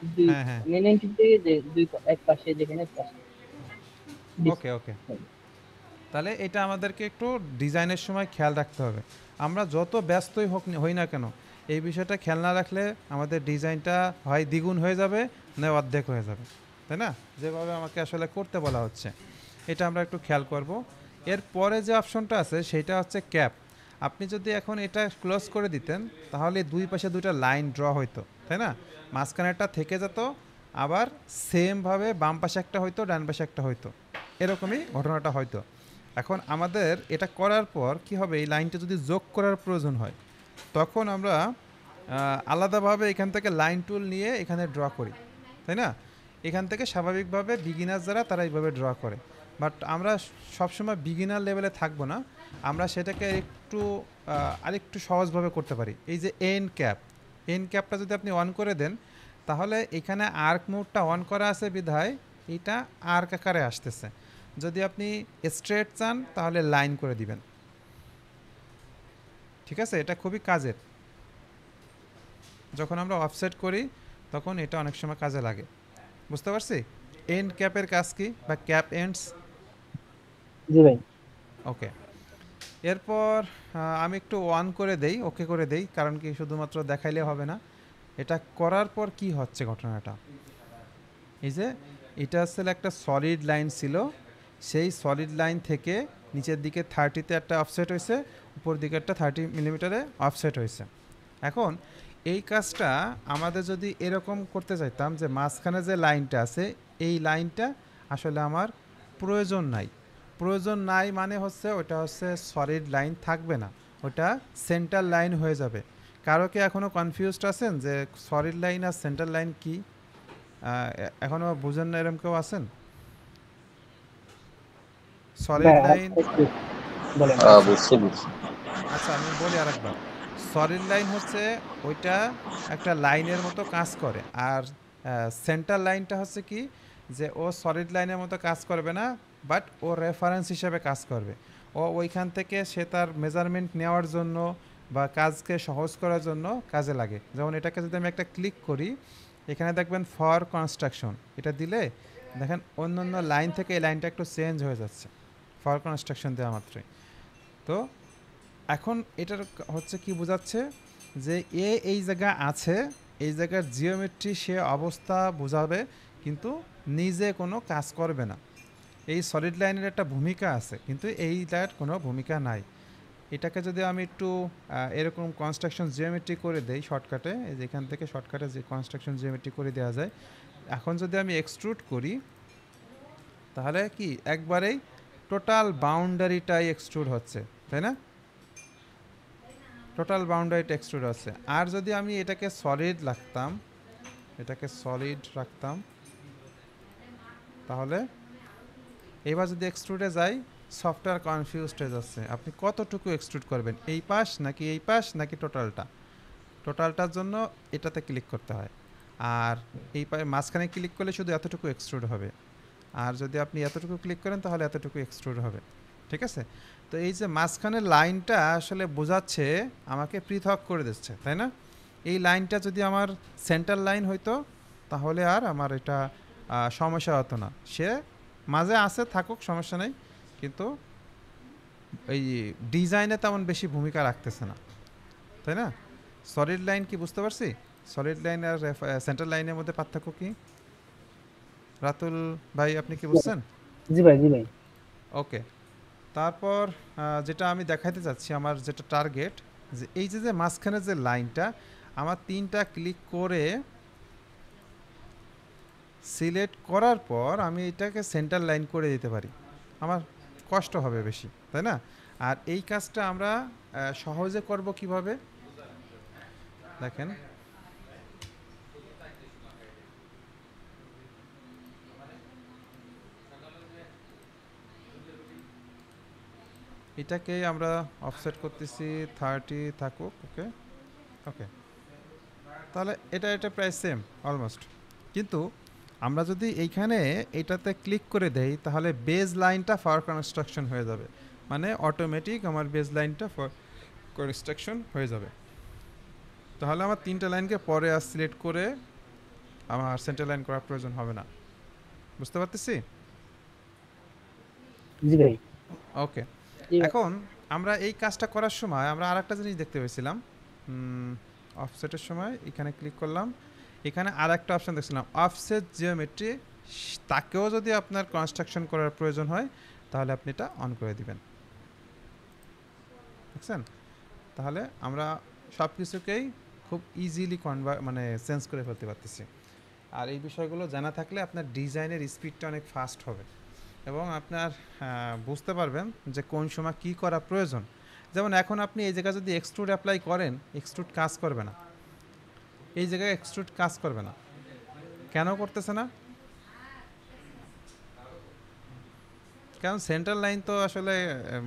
দুই হ্যাঁ হ্যাঁ, মেন এন্টিটি থেকে যে দুই এক পাশে যেখানে এক পাশে ওকে ওকে, তাহলে এটা আমাদেরকে একটু ডিজাইনের সময় খেয়াল রাখতে হবে। আমরা যত ব্যস্তই হই না কেন, এই বিষয়টা খেয়াল না রাখলে আমাদের ডিজাইনটা হয় দ্বিগুণ হয়ে যাবে না অর্ধেক হয়ে যাবে, তাই না? যেভাবে আমাকে আসলে করতে বলা হচ্ছে এটা আমরা একটু খেয়াল করব। এরপরে যে অপশনটা আছে সেটা হচ্ছে ক্যাপ। আপনি যদি এখন এটা ক্লোজ করে দিতেন তাহলে দুই পাশে দুইটা লাইন ড্র হইতো, তাই না? মাঝখানেরটা থেকে যেত, আবার সেমভাবে বাম পাশে একটা হইতো, ডান পাশে একটা হইতো, এরকমই ঘটনাটা হয়তো। এখন আমাদের এটা করার পর কি হবে, এই লাইনটা যদি যোগ করার প্রয়োজন হয় তখন আমরা আলাদাভাবে এখান থেকে লাইন টুল নিয়ে এখানে ড্র করি, তাই না? এখান থেকে স্বাভাবিকভাবে বিগিনার যারা তারা এইভাবে ড্র করে, বাট আমরা সবসময় বিগিনার লেভেলে থাকবো না, আমরা সেটাকে একটু আরেকটু সহজভাবে করতে পারি। এই যে এন ক্যাপটা যদি আপনি অন করে দেন তাহলে এখানে আর্ক মোডটা অন করা আছে বিধায় এটা আর্ক আকারে আসতেছে। যদি আপনি স্ট্রেট চান তাহলে লাইন করে দিবেন, ঠিক আছে? এটা খুবই কাজের। যখন আমরা অফসেট করি তখন এটা অনেক সময় কাজে লাগে, বুঝতে পারছি? এন্ড ক্যাপের কাজ কি, বা ক্যাপ এন্ডস। জি ভাই। ওকে, এরপর আমি একটু অন করে দেই, ওকে করে দেই, কারণ কি শুধুমাত্র দেখাইলে হবে না, এটা করার পর কি হচ্ছে ঘটনাটা। এই যে এটা আসলে একটা সলিড লাইন ছিল, সেই সলিড লাইন থেকে নিচের দিকে 30-তে একটা অফসেট হয়েছে, উপর দিকে একটা 30 মিলিমিটারে অফসেট হয়েছে। এখন এই কাজটা আমাদের যদি এরকম করতে চাইতাম যে মাঝখানে যে লাইনটা আছে এই লাইনটা আসলে আমার প্রয়োজন নাই মানে হচ্ছে ওটা হচ্ছে সলিড লাইন থাকবে না, ওটা সেন্টার লাইন হয়ে যাবে। কারো কি এখনও কনফিউজড আছেন যে সলিড লাইন আর সেন্টার লাইন কি? এখনও বুঝেন না এরকম কেউ আছেন? সলিড লাইন বলেন। বুঝছি বুঝছি। আচ্ছা আমি বলি আরেকবার, সলিড লাইন হচ্ছে ওইটা একটা লাইনের মতো কাজ করে, আর সেন্টার লাইনটা হচ্ছে কি, যে ও সলিড লাইনের মতো কাজ করবে না, বাট ও রেফারেন্স হিসেবে কাজ করবে। ও ওইখান থেকে সে তার মেজারমেন্ট নেওয়ার জন্য বা কাজকে সহজ করার জন্য কাজে লাগে। যেমন এটাকে যদি আমি একটা ক্লিক করি, এখানে দেখবেন ফর কনস্ট্রাকশন, এটা দিলে দেখেন অন্য অন্য লাইন থেকে এই লাইনটা একটু চেঞ্জ হয়ে যাচ্ছে ফর কনস্ট্রাকশন দেওয়া মাত্রই। তো এখন এটার হচ্ছে কি বোঝাচ্ছে, যে এই জায়গা আছে, এই জায়গার জিওমেট্রি সে অবস্থা বোঝাবে, কিন্তু নিজে কোনো কাজ করবে না। এই সলিড লাইনের একটা ভূমিকা আছে, কিন্তু এইটার কোনো ভূমিকা নাই। এটাকে যদি আমি একটু এরকম কনস্ট্রাকশন জিওমেট্রি করে দেই শর্টকাটে, এই যে এখান থেকে শর্টকাটে যে কনস্ট্রাকশন জিওমেট্রি করে দেওয়া যায়, এখন যদি আমি এক্সট্রুড করি তাহলে কি একবারেই টোটাল বাউন্ডারিটাই এক্সট্রুড হচ্ছে, তাই না? টোটাল বাউন্ডারিটা এক্সট্রুড আছে। আর যদি আমি এটাকে সলিড রাখতাম তাহলে এবার যদি এক্সট্রুডে যাই, সফটওয়্যার কনফিউজড হয়ে যাচ্ছে, আপনি কতটুকু এক্সট্রুড করবেন, এই পাশ নাকি টোটালটার জন্য এটাতে ক্লিক করতে হয়। আর এই মাঝখানে ক্লিক করলে শুধু এতটুকু এক্সট্রুড হবে, আর যদি আপনি এতটুকু ক্লিক করেন তাহলে এতটুকু এক্সট্রুড হবে, ঠিক আছে? তো এই যে মাঝখানের লাইনটা আসলে বোঝাচ্ছে, আমাকে পৃথক করে দিচ্ছে, তাই না? এই লাইনটা যদি আমার সেন্টার লাইন হইতো তাহলে আর আমার এটা সমস্যা হতো না। সে মাঝে আছে থাকুক, সমস্যা নেই, কিন্তু এই ডিজাইনে তেমন বেশি ভূমিকা রাখতেছে না, তাই না? সলিড লাইন কি বুঝতে পারছি? সলিড লাইন আর সেন্টার লাইনের মধ্যে পার্থক্য কি? রাতুল ভাই আপনি কি বুঝছেন? জি ভাই, জি ভাই। ওকে, তারপর যেটা আমি দেখাইতে চাচ্ছি, আমার যেটা টার্গেট, যে এই যে মাঝখানে যে লাইনটা, আমার 3টা ক্লিক করে সিলেক্ট করার পর আমি এটাকে সেন্টার লাইন করে দিতে পারি, আমার কষ্ট হবে বেশি, তাই না? আর এই কাজটা আমরা সহজে করব কিভাবে দেখেন, এটাকে আমরা অফসেট করতেছি 30 থাকুক, ওকে ওকে, তাহলে এটা প্রায় সেম অলমোস্ট। কিন্তু আমরা যদি এইখানে এটাতে ক্লিক করে দেই তাহলে বেজ লাইনটা ফর কনস্ট্রাকশন হয়ে যাবে, মানে অটোমেটিক আমার বেজ লাইনটা ফর কনস্ট্রাকশন হয়ে যাবে। তাহলে আমার 3টা লাইনকে পরে আর সিলেক্ট করে আমার সেন্টার লাইন করার প্রয়োজন হবে না, বুঝতে পারতেছি? জি ভাই। ওকে, এখন আমরা এই কাজটা করার সময় আমরা আরেকটা জিনিস দেখতে পেয়েছিলাম, অফসেটের সময় এখানে ক্লিক করলাম, এখানে আর একটা অপশন দেখছিলাম অফসেট জিওমেট্রি, তাকেও যদি আপনার কনস্ট্রাকশন করার প্রয়োজন হয় তাহলে আপনি এটা অন করে দিবেন। বুঝছেন? তাহলে আমরা সব কিছুকেই খুব ইজিলি মানে চেঞ্জ করে ফেলতে পারতেছি। আর এই বিষয়গুলো জানা থাকলে আপনার ডিজাইনের স্পিডটা অনেক ফাস্ট হবে এবং আপনার বুঝতে পারবেন যে কোন সময় কী করা প্রয়োজন। যেমন এখন আপনি এই জায়গায় যদি এক্সট্রুড অ্যাপ্লাই করেন, এক্সট্রুড কাজ করবে না, এই জায়গায় এক্সট্রুড কাজ করবে না। কেন করতেছে না? কারণ সেন্ট্রাল লাইন তো আসলে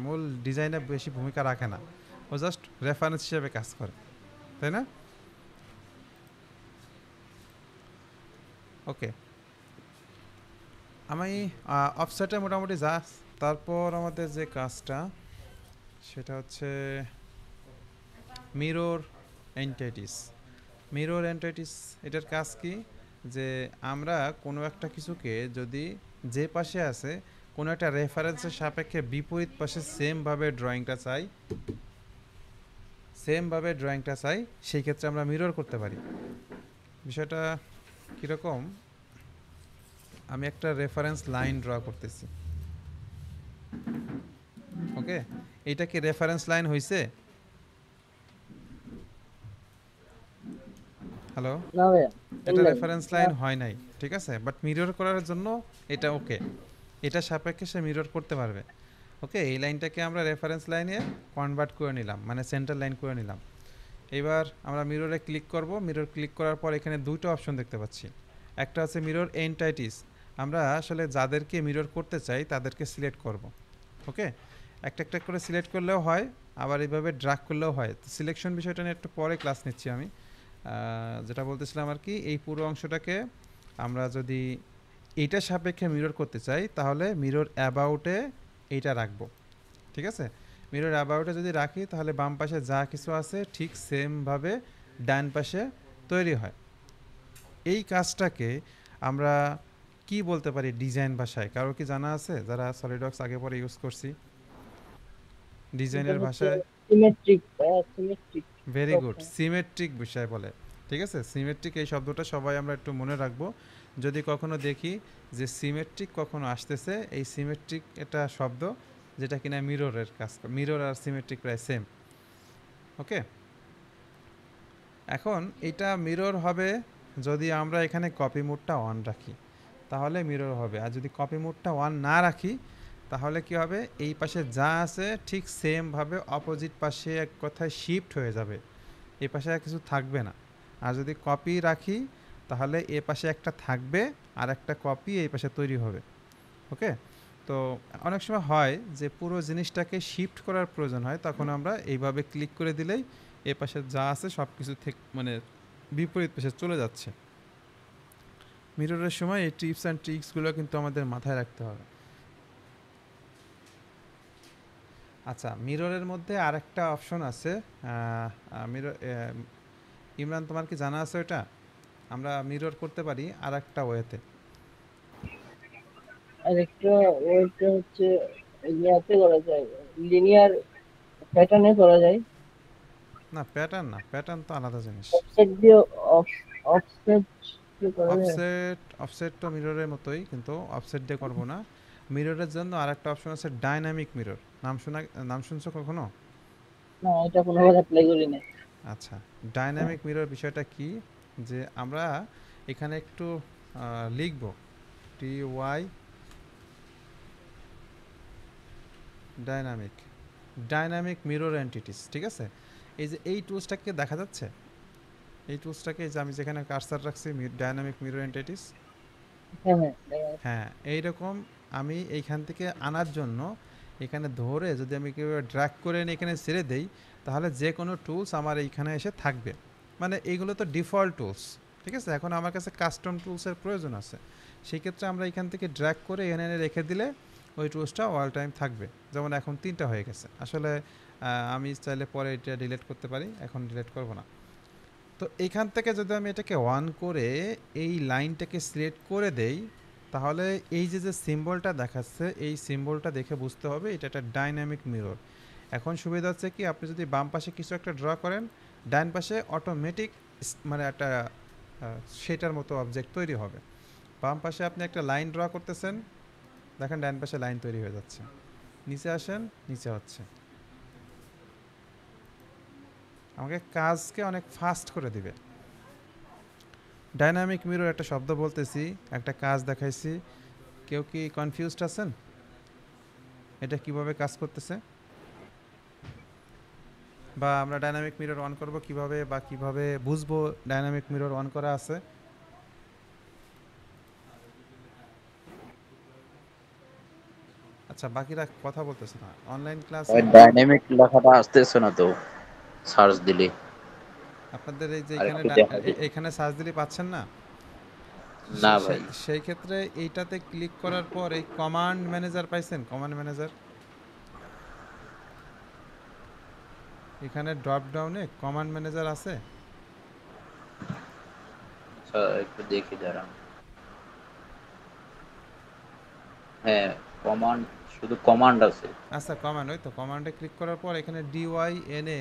মূল ডিজাইনে বেশি ভূমিকা রাখে না, ও জাস্ট রেফারেন্স হিসেবে কাজ করে, তাই না? ওকে, আমি অফসেটে মোটামুটি যা, তারপর আমাদের যে কাজটা সেটা হচ্ছে মিরর এন্টিটিস। মিরর এন্টিটিস এটার কাজ কি, যে আমরা কোনো একটা কিছুকে যদি যে পাশে আছে কোনো একটা রেফারেন্সের সাপেক্ষে বিপরীত পাশে সেমভাবে ড্রয়িংটা চাই, সেই ক্ষেত্রে আমরা মিরর করতে পারি। বিষয়টা কীরকম, আমি একটা রেফারেন্স লাইন ড্র করতেছি, ওকে, এইটা কি রেফারেন্স লাইন হয়েছে? হ্যালো, না ভাইয়া, এটা রেফারেন্স লাইন হয় নাই, ঠিক আছে, বাট মিরর করার জন্য এটা ওকে, এটা সাপেক্ষে সে মিরর করতে পারবে। ওকে, এই লাইনটাকে আমরা রেফারেন্স লাইনে কনভার্ট করে নিলাম, মানে সেন্টার লাইন করে নিলাম। এবার আমরা মিররে ক্লিক করব, মিরর ক্লিক করার পর এখানে দুটো অপশন দেখতে পাচ্ছি, একটা আছে মিরর এন্টাইটিস, আমরা আসলে যাদেরকে মিরর করতে চাই তাদেরকে সিলেক্ট করব। ওকে, একটা একটা করে সিলেক্ট করলেও হয়, আবার এইভাবে ড্র্যাগ করলেও হয়। তো সিলেকশন বিষয়টা নিয়ে একটু পরে ক্লাস নিচ্ছি আমি। যেটা বলতেছিলাম আর কি, এই পুরো অংশটাকে আমরা যদি এইটার সাপেক্ষে মিরর করতে চাই তাহলে মিরর অ্যাবাউটে এইটা রাখবো, ঠিক আছে। মিরর অ্যাবাউটে যদি রাখি তাহলে বাম পাশে যা কিছু আছে ঠিক সেমভাবে ডান পাশে তৈরি হয়। এই কাজটাকে আমরা কি বলতে পারি ডিজাইন ভাষায়? কারো কি জানা আছে যারা সলিডওয়ার্কস আগে পরে ইউজ করছি? ডিজাইনের ভাষায় সিমেট্রিক, ভেরি গুড, সিমেট্রিক বিষয় বলে, ঠিক আছে। সিমেট্রিক এই শব্দটা সবাই আমরা একটু মনে রাখবো, যদি কখনো দেখি যে সিমেট্রিক কখনো আসতেছে, এই সিমেট্রিক এটা শব্দ যেটা কিনা মিররের কাজ, মিরর আর সিমেট্রিক প্রায় সেম। ওকে, এখন এটা মিরর হবে যদি আমরা এখানে কপি মোডটা অন রাখি, তাহলে মিরর হবে। আর যদি কপি মোডটা অন না রাখি তাহলে কি হবে, এই পাশে যা আছে ঠিক সেমভাবে অপোজিট পাশে এক কথায় শিফট হয়ে যাবে, এই পাশে আর কিছু থাকবে না। আর যদি কপি রাখি তাহলে এ পাশে একটা থাকবে আর একটা কপি এই পাশে তৈরি হবে। ওকে, তো অনেক সময় হয় যে পুরো জিনিসটাকে শিফট করার প্রয়োজন হয়, তখন আমরা এইভাবে ক্লিক করে দিলেই এ পাশে যা আছে সব কিছু থেকে মানে বিপরীত পাশে চলে যাচ্ছে। মিররের সময় এই টিপস অ্যান্ড ট্রিক্সগুলো কিন্তু আমাদের মাথায় রাখতে হবে। আচ্ছা, মিররের মধ্যে আরেকটা অপশন আছে, মিরর, ইমরান তোমার কি জানা আছে ওটা? আমরা মিরর করতে পারি আরেকটা ওয়েতে। আরেকটা ওইটা হচ্ছে ইয়াতে করা যায়, লিনিয়ার প্যাটার্নে করা যায়। না, প্যাটার্ন না, প্যাটার্ন তো আলাদা জিনিস। অফসেট দিয়ে অফসেট দিয়ে করা যায়। অফসেট তো মিররের মতোই, কিন্তু অফসেট দিয়ে করবো না। মিররের জন্য আরেকটা অপশন আছে ডাইনামিক মিরর, নাম শুনছো কখনো? না, এটা কোনোভাবে অ্যাপ্লাই করি না। আচ্ছা, ডাইনামিক মিরর বিষয়টা কি, যে আমরা এখানে একটু লিখব TY ডাইনামিক মিরর এন্টিটিস, ঠিক আছে। এই যে এই টুলসটাকে দেখা যাচ্ছে, এই টুলসটাকে যে আমি যেখানে কার্সার রাখছি ডাইনামিক মিরর এন্টিটিস, হ্যাঁ এইরকম আমি এইখান থেকে আনার জন্য এখানে ধরে যদি আমি কীভাবে ড্র্যাগ করে এনে এখানে ছেড়ে দেই তাহলে যে কোনো টুলস আমার এইখানে এসে থাকবে। মানে এইগুলো তো ডিফল্ট টুলস, ঠিক আছে। এখন আমার কাছে কাস্টম টুলসের প্রয়োজন আছে, সেই ক্ষেত্রে আমরা এখান থেকে ড্র্যাগ করে এনে রেখে দিলে ওই টুলসটা অল টাইম থাকবে। যেমন এখন 3টা হয়ে গেছে, আসলে আমি চাইলে পরে এটা ডিলিট করতে পারি, এখন ডিলিট করব না। তো এইখান থেকে যদি আমি এটাকে অন করে এই লাইনটাকে সিলেক্ট করে দেই তাহলে এই যে সিম্বলটা দেখাচ্ছে এই সিম্বলটা দেখে বুঝতে হবে এটা একটা ডাইনামিক মিরর। এখন সুবিধা হচ্ছে কি, আপনি যদি বাম পাশে কিছু একটা ড্র করেন ডান পাশে অটোমেটিক মানে একটা সেটার মতো অবজেক্ট তৈরি হবে। বাম পাশে আপনি একটা লাইন ড্র করতেছেন, দেখেন ডান পাশে লাইন তৈরি হয়ে যাচ্ছে। নিচে আসেন, নিচে হচ্ছে। আমাকে কাজকে অনেক ফাস্ট করে দিবে। ডাইনামিক মিরর একটা শব্দ বলতেছি, একটা কাজ দেখাইছি, কেউ কি কনফিউজড আছেন এটা কিভাবে কাজ করতেছে? বা আমরা ডাইনামিক মিরর অন করব কিভাবে, বা কিভাবে বুঝবো ডাইনামিক মিরর অন করা আছে? আচ্ছা, বাকিরা কথা বলতেছে না অনলাইন ক্লাসে। ওই ডাইনামিক লেখাটা আসতেছে না তো সার্চ দিলে। আপনাদের এই যে আর এখানে একটু দেখা যায়। এখানে সার্চ দিলে পাচ্ছেন না? না ভাই, সেই ক্ষেত্রে এইটাতে ক্লিক করার পর এই কমান্ড ম্যানেজার পাইছেন? কমান্ড ম্যানেজার এখানে ড্রপ ডাউনে কমান্ড ম্যানেজার আছে। আচ্ছা একটু দেখি দাঁড়ান। হ্যাঁ, কমান্ড, শুধু কমান্ড আছে। আচ্ছা, কমান্ড, ওই তো কমান্ডে ক্লিক করার পর এখানে DYNA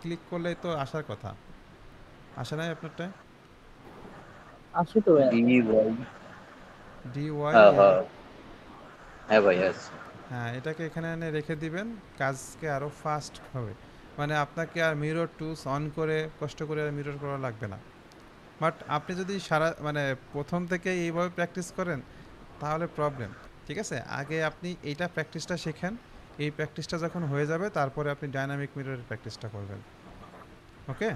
ক্লিক করলেই তো আসার কথা, আসে নাই আপনারটায়? আসে তো ভাইয়া। ডি ওয়াই, হ্যাঁ DYNA, হ্যাঁ হ্যাঁ ভাই আছে। হ্যাঁ, এটাকে এখানে এনে রেখে দিবেন, কাজকে আরও ফাস্ট হবে। মানে আপনাকে আর মিরর টুলস অন করে কষ্ট করে আর মিরর করা লাগবে না। বাট আপনি যদি মানে প্রথম থেকে এইভাবে প্র্যাকটিস করেন তাহলে প্রবলেম। ঠিক আছে, আগে আপনি এইটা প্র্যাকটিসটা শেখেন, এই প্র্যাকটিসটা যখন হয়ে যাবে তারপরে আপনি ডাইনামিক মিররের প্র্যাকটিসটা করবেন। ওকে,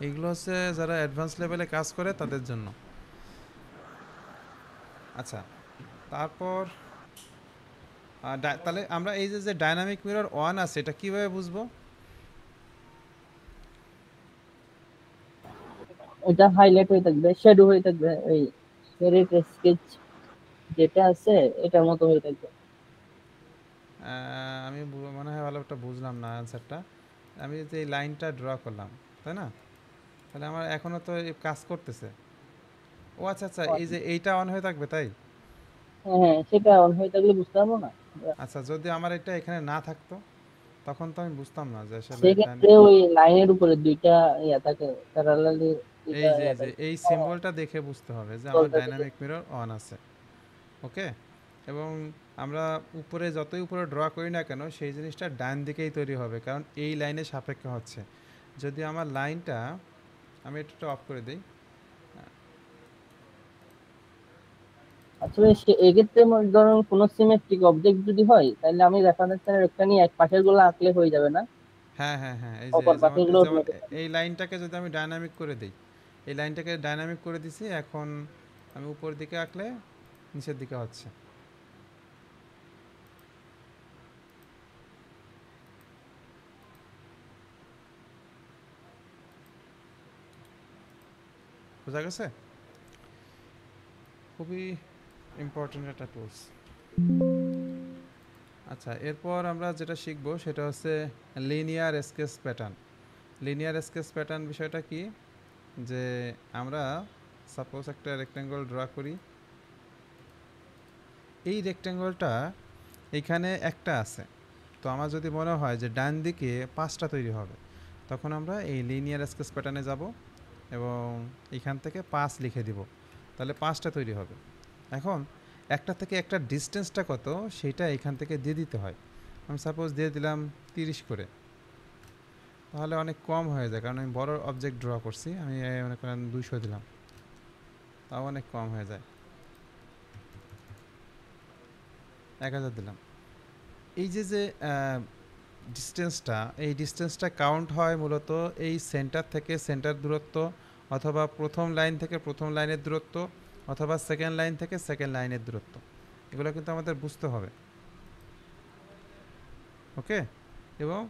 এইগুলো হচ্ছে যারা অ্যাডভান্স লেভেলে কাজ করে তাদের জন্য। আচ্ছা, তারপর তাহলে আমরা এই যে ডাইনামিক মিরর অন আছে এটা কিভাবে বুঝবো? এটা হাইলাইট হয়ে থাকবে, শ্যাডো হয়ে থাকবে, ওই শেডেড স্কেচ যেটা আছে এটার মতো হয়ে থাকবে। আমি মনে হয় ভালো একটা বুঝলাম না অ্যান্সারটা। আমি যে এই লাইনটা ড্র করলাম, তাই না? তাহলে আমার এখনও তো এই কাজ করতেছে। ও আচ্ছা আচ্ছা, এই যে এইটা অন হয়ে থাকবে, তাই? হ্যাঁ হ্যাঁ, সেটা অন হয়ে থাকলে বুঝতে পারবো না। আচ্ছা, যদি আমার এটা এখানে না থাকতো তখন তো আমি বুঝতাম না যে আসলে সেক্ষেত্রে ওই লাইনের উপরে দুইটা ইয়া থাকে, প্যারালালি দুইটা এই যে ইয়া এই যে থাকে। এই সিম্বলটা দেখে বুঝতে হবে যে আমার বলতে থাকে। ডাইনামিক মিরর অন আছে। ওকে, এবং আমরা উপরে যতই উপরে ড্র করি না কেন সেই জিনিসটা ডান দিকেই তৈরি হবে, কারণ এই লাইনের সাপেক্ষে হচ্ছে। যদি আমার লাইনটা, আমি এটা অফ করে দিই। আসলে এক্ষেত্রে ধরুন কোনো সিমেট্রিক অবজেক্ট যদি হয় তাহলে আমি রেফারেন্সের একটা নিয়ে এক পাশের গুলো আঁকলে হয়ে যাবে না? হ্যাঁ হ্যাঁ হ্যাঁ, এই যে অপর যেমন পাশের গুলো যেমন অটোমেটিক। এই লাইনটাকে যদি আমি ডাইনামিক করে দিই, এই লাইনটাকে ডাইনামিক করে দিছি, এখন আমি উপর দিকে আঁকলে নিচের দিকে হচ্ছে। বোঝা গেছে? খুবই ইম্পর্টেন্ট একটা টুলস। আচ্ছা, এরপর আমরা যেটা শিখবো সেটা হচ্ছে linear sketch pattern. Linear sketch pattern বিষয়টা কি, যে আমরা সাপোজ একটা রেক্ট্যাঙ্গল ড্র করি, এই রেক্ট্যাঙ্গলটা এইখানে একটা আছে, তো আমার যদি মনে হয় যে ডান দিকে 5টা তৈরি হবে, তখন আমরা এই লিনিয়ার স্কেচ প্যাটার্নে যাব এবং এখান থেকে 5 লিখে দিব, তাহলে 5টা তৈরি হবে। এখন একটা থেকে একটা ডিস্টেন্সটা কত সেটা এখান থেকে দিয়ে দিতে হয়। আমি সাপোজ দিয়ে দিলাম 30 করে, তাহলে অনেক কম হয়ে যায়, কারণ আমি বড় অবজেক্ট ড্র করছি। আমি মনে করেন 200 দিলাম, তাও অনেক কম হয়ে যায়। 1000 দিলাম। এই যে ডিস্টেন্সটা, এই ডিস্টেন্সটা কাউন্ট হয় মূলত এই সেন্টার থেকে সেন্টার দূরত্ব, অথবা প্রথম লাইন থেকে প্রথম লাইনের দূরত্ব, অথবা সেকেন্ড লাইন থেকে সেকেন্ড লাইনের দূরত্ব। এগুলো কিন্তু আমাদের বুঝতে হবে। ওকে, এবং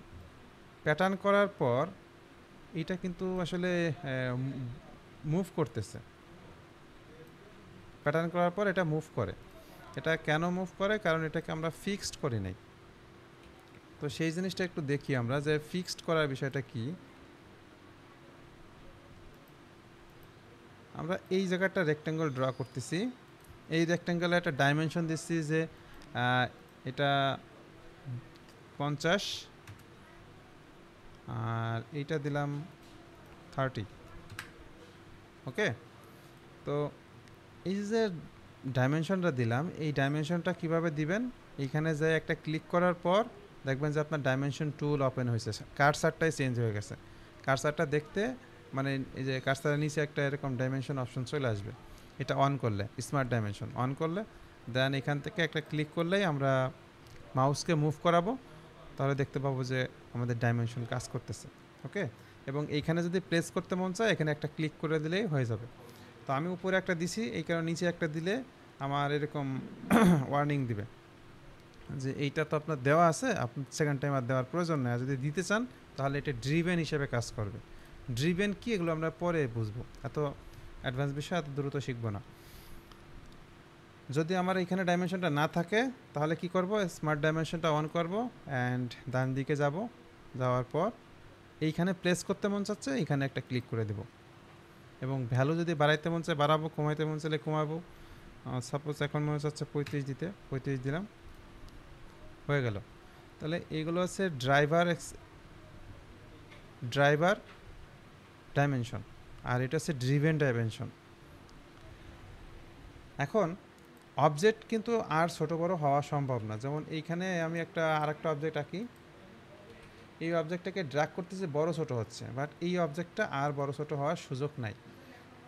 প্যাটার্ন করার পর এটা কিন্তু আসলে মুভ করতেছে। প্যাটার্ন করার পর এটা মুভ করে। এটা কেন মুভ করে? কারণ এটাকে আমরা ফিক্সড করি নাই। তো সেই জিনিসটা একটু দেখি আমরা, যে ফিক্সড করার বিষয়টা কি। আমরা এই জায়গাটা রেক্ট্যাঙ্গল ড্র করতেছি, এই রেক্ট্যাঙ্গলে একটা ডাইমেনশন দিচ্ছি যে এটা 50 আর এইটা দিলাম 30। ওকে, তো এই যে ডাইমেনশনটা দিলাম, এই ডাইমেনশনটা কিভাবে দিবেন, এইখানে যে একটা ক্লিক করার পর দেখবেন যে আপনার ডাইমেনশন টুল ওপেন হয়েছে, কার্সারটাই চেঞ্জ হয়ে গেছে। কার্সারটা দেখতে মানে এই যে কার্সারের নিচে একটা এরকম ডাইমেনশন অপশন চলে আসবে, এটা অন করলে, স্মার্ট ডাইমেনশন অন করলে দেন এখান থেকে একটা ক্লিক করলেই আমরা মাউসকে মুভ করাবো, তাহলে দেখতে পাবো যে আমাদের ডাইমেনশন কাজ করতেছে। ওকে, এবং এইখানে যদি প্লেস করতে মন চায় এখানে একটা ক্লিক করে দিলেই হয়ে যাবে। তো আমি উপরে একটা দিছি, এই কারণে নিচে একটা দিলে আমার এরকম ওয়ার্নিং দিবে যে এইটা তো আপনার দেওয়া আছে, আপনার সেকেন্ড টাইম আর দেওয়ার প্রয়োজন নেই। আর যদি দিতে চান তাহলে এটা ড্রিভেন হিসেবে কাজ করবে। ড্রিভেন কি এগুলো আমরা পরে বুঝবো, এত অ্যাডভান্স বিষয় এত দ্রুত শিখবো না। যদি আমার এখানে ডাইমেনশনটা না থাকে তাহলে কি করব, স্মার্ট ডাইমেনশনটা অন করব অ্যান্ড ডান দিকে যাব, যাওয়ার পর এইখানে প্লেস করতে মন চাচ্ছে এইখানে একটা ক্লিক করে দেব, এবং ভ্যালু যদি বাড়াইতে মন চায় বাড়াবো, কমাইতে মন চাইলে কমাবো। সাপোজ এখন মনে চাচ্ছে 35 দিতে, 35 দিলাম, হয়ে গেল। তাহলে এইগুলো হচ্ছে ড্রাইভার ডাইমেনশন, আর এটা হচ্ছে ড্রিভেন ডাইমেনশন। এখন অবজেক্ট কিন্তু আর ছোট বড় হওয়া সম্ভব না। যেমন এইখানে আমি আরেকটা অবজেক্ট আঁকি, এই অবজেক্টটাকে ড্র্যাগ করতেছে বড় ছোট হচ্ছে, বাট এই অবজেক্টটা আর বড় ছোট হওয়ার সুযোগ নাই,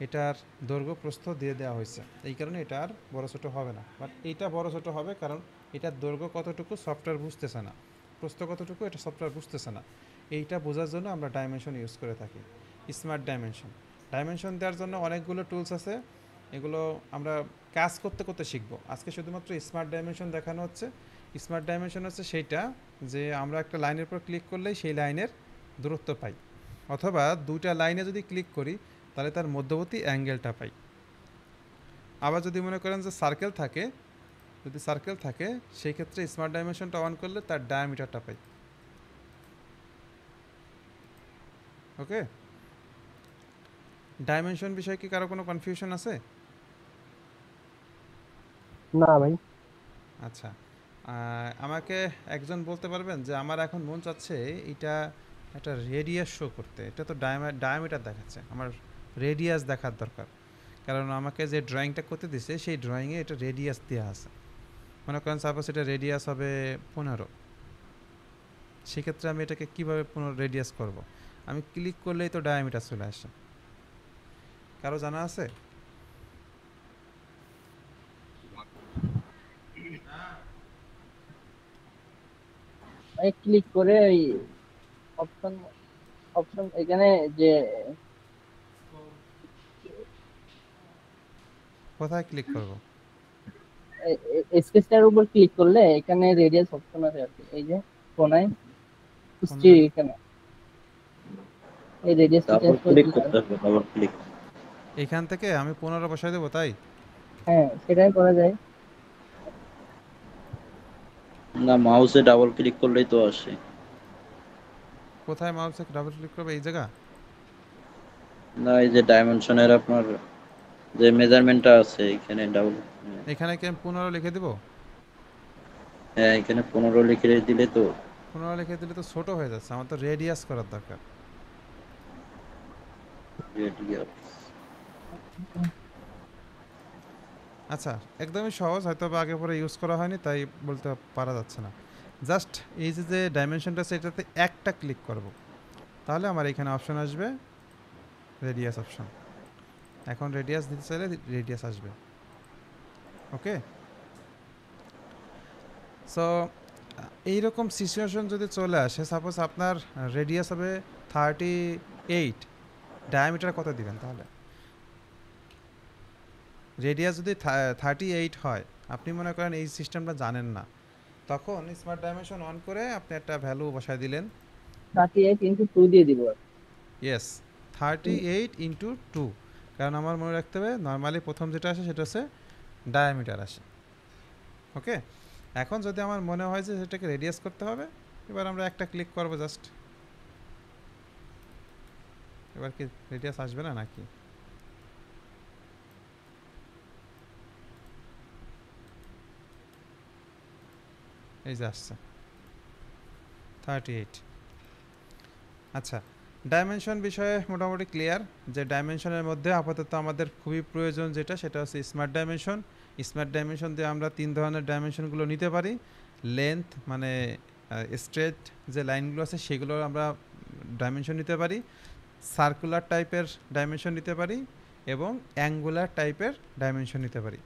এটার দৈর্ঘ্য প্রস্থ দিয়ে দেওয়া হয়েছে, এই কারণে এটা আর বড় ছোট হবে না। বাট এইটা বড় ছোট হবে কারণ এটার দৈর্ঘ্য কতটুকু সফটওয়্যার বুঝতেছে না, প্রস্থ কতটুকু এটা সফটওয়্যার বুঝতেছে না। এইটা বোঝার জন্য আমরা ডাইমেনশন ইউজ করে থাকি, স্মার্ট ডাইমেনশন। ডাইমেনশন দেওয়ার জন্য অনেকগুলো টুলস আছে, এগুলো আমরা কাজ করতে করতে শিখবো। আজকে শুধুমাত্র স্মার্ট ডাইমেনশন দেখানো হচ্ছে। স্মার্ট ডাইমেনশন হচ্ছে সেইটা যে আমরা একটা লাইনের উপর ক্লিক করলেই সেই লাইনের দূরত্ব পাই, অথবা দুইটা লাইনে যদি ক্লিক করি তাহলে তার মধ্যবর্তী অ্যাঙ্গেলটা পাই। আবার যদি মনে করেন যে সার্কেল থাকে সেই ক্ষেত্রে স্মার্ট ডাইমেনশনটা অন করলে তার ডায়ামিটারটা পাই। ওকে, ডাইমেনশন বিষয়ে কি কারো কোনো কনফিউশন আছে? না ভাই। আচ্ছা, আমাকে একজন বলতে পারবেন যে আমার এখন মন চাচ্ছে এটা একটা রেডিয়াস শো করতে, এটা তো ডায়ামিটার দেখাচ্ছে, আমার রেডিয়াস দেখার দরকার, কারণ আমাকে যে ড্রয়িংটা করতে দিছে সেই ড্রয়িংয়ে এটা রেডিয়াস দেওয়া আছে। মনে করেন সাপোজ এটা রেডিয়াস হবে 15, সেক্ষেত্রে আমি এটাকে কীভাবে রেডিয়াস করব? আমি ক্লিক করলেই তো ডায়ামিটার চলে আসে। কারো জানা আছে? ক্লিক করে ওই অপশন অপশন এখানে যে কোথায় ক্লিক করব? স্পেসটার উপর ক্লিক করলে এখানে রেডিয়াস অপশন আছে আর কি, এই যে কোনায় কোন স্ত্রী এখানে এই রেডিয়াসটা ডাবল চেঞ্জ করে ক্লিক দিলে করতে হবে, ডাবল ক্লিক। এইখান থেকে আমি 15 বসাই দেবো, তাই? হ্যাঁ সেটাই করা যায়। না, মাউসে ডাবল ক্লিক করলেই তো আসে। কোথায় মাউসে ডাবল ক্লিক করবে? এই জায়গা? না, এই যে ডাইমেনশনের আপনার যে মেজারমেন্টটা আছে এখানে ডাবল। এখানে কি আমি 15 লিখে দেবো? হ্যাঁ, এখানে 15 লিখে দিলে তো 15 লিখে দিলে তো ছোট হয়ে যাচ্ছে, আমার তো রেডিয়াস করার দরকার। রেডিয়াস। আচ্ছা, একদমই সহজ, হয়তো বা আগে পরে ইউজ করা হয়নি তাই বলতে পারা যাচ্ছে না। জাস্ট এই যে ডাইমেনশনটা আছে এটাতে একটা ক্লিক করব, তাহলে আমার এখানে অপশন আসবে রেডিয়াস অপশন। এখন রেডিয়াস দিতে চাইলে রেডিয়াস আসবে। ওকে, সো এইরকম সিচুয়েশন যদি চলে আসে, সাপোজ আপনার রেডিয়াস হবে 38, ডায়ামিটার কত দিবেন? তাহলে রেডিয়াস যদি 38 হয়, আপনি মনে করেন এই সিস্টেমটা জানেন না, তখন স্মার্ট ডাইমেনশন অন করে আপনি একটা ভ্যালু বসায় দিলেন। 38 × 2 দিয়ে দিব। ইয়েস, 38 × 2, কারণ আমার মনে রাখতে হবে নর্মালি প্রথম যেটা আসে সেটা হচ্ছে ডায়ামিটার আসে। ওকে, এখন যদি আমার মনে হয় যে সেটাকে রেডিয়াস করতে হবে, এবার আমরা একটা ক্লিক করব জাস্ট। এবার কি রেডিয়াস আসবে না নাকি? এই যে আসছে 38। আচ্ছা, ডাইমেনশন বিষয়ে মোটামুটি ক্লিয়ার। যে ডাইমেনশনের মধ্যে আপাতত আমাদের খুবই প্রয়োজন যেটা, সেটা হচ্ছে স্মার্ট ডাইমেনশন। স্মার্ট ডাইমেনশন দিয়ে আমরা 3 ধরনের ডাইমেনশনগুলো নিতে পারি। লেন্থ মানে স্ট্রেট যে লাইনগুলো আছে সেগুলোর আমরা ডাইমেনশন নিতে পারি, সার্কুলার টাইপের ডাইমেনশন নিতে পারি এবং অ্যাঙ্গুলার টাইপের ডাইমেনশন নিতে পারি।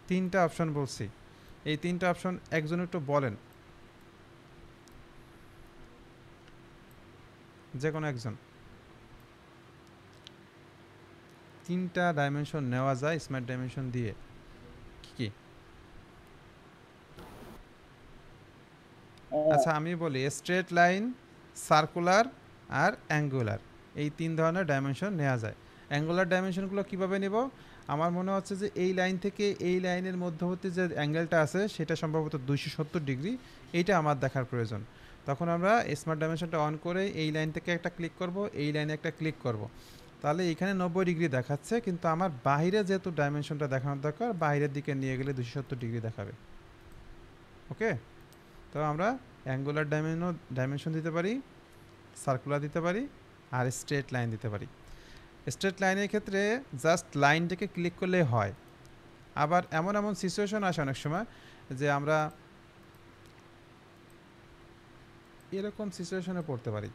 3টা অপশন বলছি। এই 3টা অপশন একজন একটু বলেন, যে কোনো একজন। 3টা ডাইমেনশন নেওয়া যায় স্মার্ট ডাইমেনশন দিয়ে, কি কি? আচ্ছা আমি বলি, স্ট্রেট লাইন, সার্কুলার আর অ্যাঙ্গুলার, এই 3 ধরনের ডাইমেনশন নেওয়া যায়। অ্যাঙ্গুলার ডাইমেনশনগুলো কীভাবে নেব? আমার মনে হচ্ছে যে এই লাইন থেকে এই লাইনের মধ্যবর্তী যে অ্যাঙ্গেলটা আছে সেটা সম্ভবত 270 ডিগ্রি, এইটা আমার দেখার প্রয়োজন। তখন আমরা স্মার্ট ডাইমেনশনটা অন করে এই লাইন থেকে একটা ক্লিক করব, এই লাইনে একটা ক্লিক করব, তাহলে এখানে 90 ডিগ্রি দেখাচ্ছে, কিন্তু আমার বাইরে যেহেতু ডাইমেনশনটা দেখানোর দরকার, বাইরের দিকে নিয়ে গেলে 270 ডিগ্রি দেখাবে। ওকে, তো আমরা অ্যাঙ্গুলার ডাইমেনশন দিতে পারি, সার্কুলার দিতে পারি আর স্ট্রেট লাইন দিতে পারি। স্ট্রেট লাইনের ক্ষেত্রে জাস্ট লাইনটাকে ক্লিক করলেই হয়। আবার এমন এমন সিচুয়েশন আসে অনেক সময় যে আমরা এরকম সিচুয়েশনে পড়তে পারি,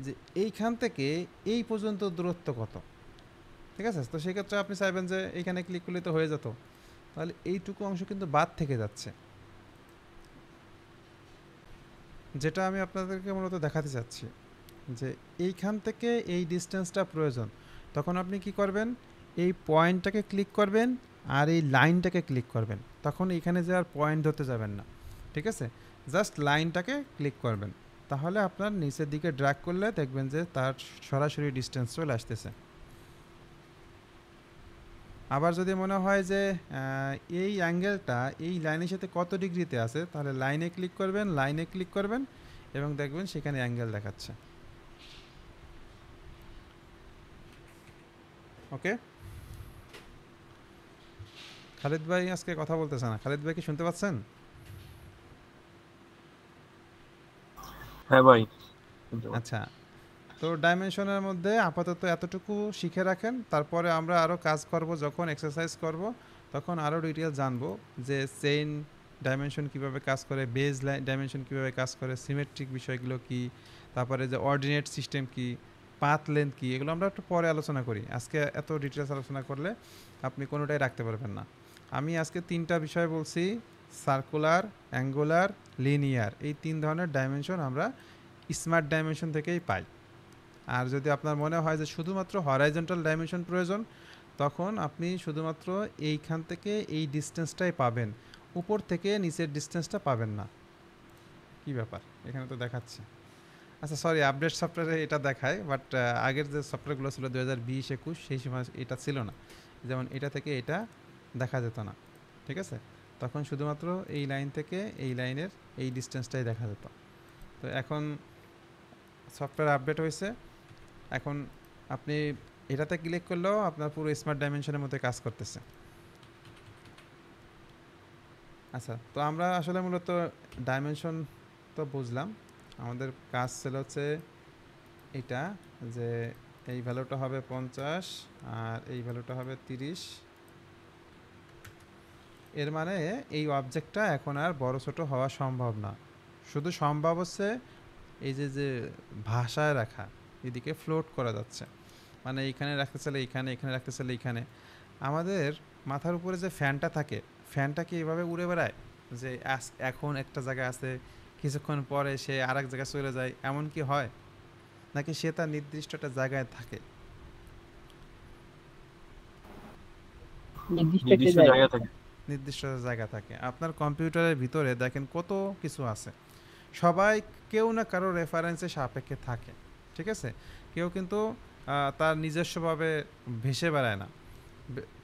যে এইখান থেকে এই পর্যন্ত দূরত্ব কত, ঠিক আছে? তো সেক্ষেত্রে আপনি চাইবেন যে এইখানে ক্লিক করলে তো হয়ে যেত, তাহলে এইটুকু অংশ কিন্তু বাদ থেকে যাচ্ছে, যেটা আমি আপনাদেরকে মূলত দেখাতে চাচ্ছি যে এইখান থেকে এই ডিস্টেন্সটা প্রয়োজন। তখন আপনি কি করবেন, এই পয়েন্টটাকে ক্লিক করবেন আর এই লাইনটাকে ক্লিক করবেন, তখন এইখানে যে আর পয়েন্ট ধরতে যাবেন না, ঠিক আছে? জাস্ট লাইনটাকে ক্লিক করবেন, তাহলে আপনার নিচের দিকে ড্র্যাগ করলে দেখবেন যে তার সরাসরি ডিস্টেন্স চলে আসতেছে। আবার যদি মনে হয় যে এই অ্যাঙ্গেলটা এই লাইনের সাথে কত ডিগ্রিতে আছে, তাহলে লাইনে ক্লিক করবেন এবং দেখবেন সেখানে অ্যাঙ্গেল দেখাচ্ছে। ওকে, খালিদ ভাই আজকে কথা বলতেছে না, খালিদ ভাই কি শুনতে পাচ্ছেন? হ্যাঁ ভাই। আচ্ছা, তো ডাইমেনশনের মধ্যে আপাতত এতটুকু শিখে রাখেন, তারপরে আমরা আরও কাজ করব, যখন এক্সারসাইজ করব তখন আরও ডিটেল জানবো যে চেইন ডাইমেনশন কিভাবে কাজ করে, বেজ ডাইমেনশন কিভাবে কাজ করে, সিমেট্রিক বিষয়গুলো কি, তারপরে যে অর্ডিনেট সিস্টেম কি, পাথ লেন্থ কি, এগুলো আমরা একটু পরে আলোচনা করি। আজকে এত ডিটেলস আলোচনা করলে আপনি কোনোটাই রাখতে পারবেন না। আমি আজকে 3টা বিষয় বলছি, সার্কুলার, অ্যাঙ্গুলার, লিনিয়ার, এই 3 ধরনের ডাইমেনশন আমরা স্মার্ট ডাইমেনশন থেকেই পাই। আর যদি আপনার মনে হয় যে শুধুমাত্র হরাইজন্টাল ডাইমেনশন প্রয়োজন, তখন আপনি শুধুমাত্র এইখান থেকে এই ডিস্টেন্সটাই পাবেন, উপর থেকে নিচের ডিস্টেন্সটা পাবেন না। কি ব্যাপার, এখানে তো দেখাচ্ছে, আচ্ছা সরি, আপডেট সফটওয়্যারে এটা দেখায়, বাট আগের যে সফটওয়্যারগুলো ছিল 2020-21 সেই সময় এটা ছিল না, যেমন এটা থেকে এটা দেখা যেত না, ঠিক আছে? তখন শুধুমাত্র এই লাইন থেকে এই লাইনের এই ডিস্টেন্সটাই দেখা যেত। তো এখন সফটওয়্যার আপডেট হয়েছে, এখন আপনি এটাতে ক্লিক করলেও আপনার পুরো স্মার্ট ডাইমেনশনের মধ্যে কাজ করতেছে। আচ্ছা, তো আমরা আসলে মূলত ডাইমেনশন তো বুঝলাম, আমাদের কাজ ছিল হচ্ছে এটা, যে এই ভ্যালুটা হবে 50 আর এই ভ্যালুটা হবে 30। এর মানে এই অবজেক্টটা এখন আর বড় ছোট হওয়া সম্ভব না, শুধু সম্ভব হচ্ছে এই যে যে ভাষায় রাখা, এদিকে ফ্লোট করা যাচ্ছে, মানে এইখানে রাখতে চাইলে এইখানে, এখানে রাখতে চাইলে এইখানে। আমাদের মাথার উপরে যে ফ্যানটা থাকে, ফ্যানটা কি এভাবে উড়ে বেড়ায় যে এখন একটা জায়গায় আছে, কিছুক্ষণ পরে সে আর এক জায়গায় চলে যায়, এমন কি হয়? নাকি সে তার নির্দিষ্ট একটা জায়গায় থাকে? নির্দিষ্ট জায়গা থেকে। নির্দিষ্ট জায়গা থাকে। আপনার কম্পিউটারের ভিতরে দেখেন কত কিছু আছে, সবাই কেউ না কারো রেফারেন্সে সাপেক্ষে থাকে, ঠিক আছে? কেউ কিন্তু তার নিজস্বভাবে ভেসে বেড়ায় না।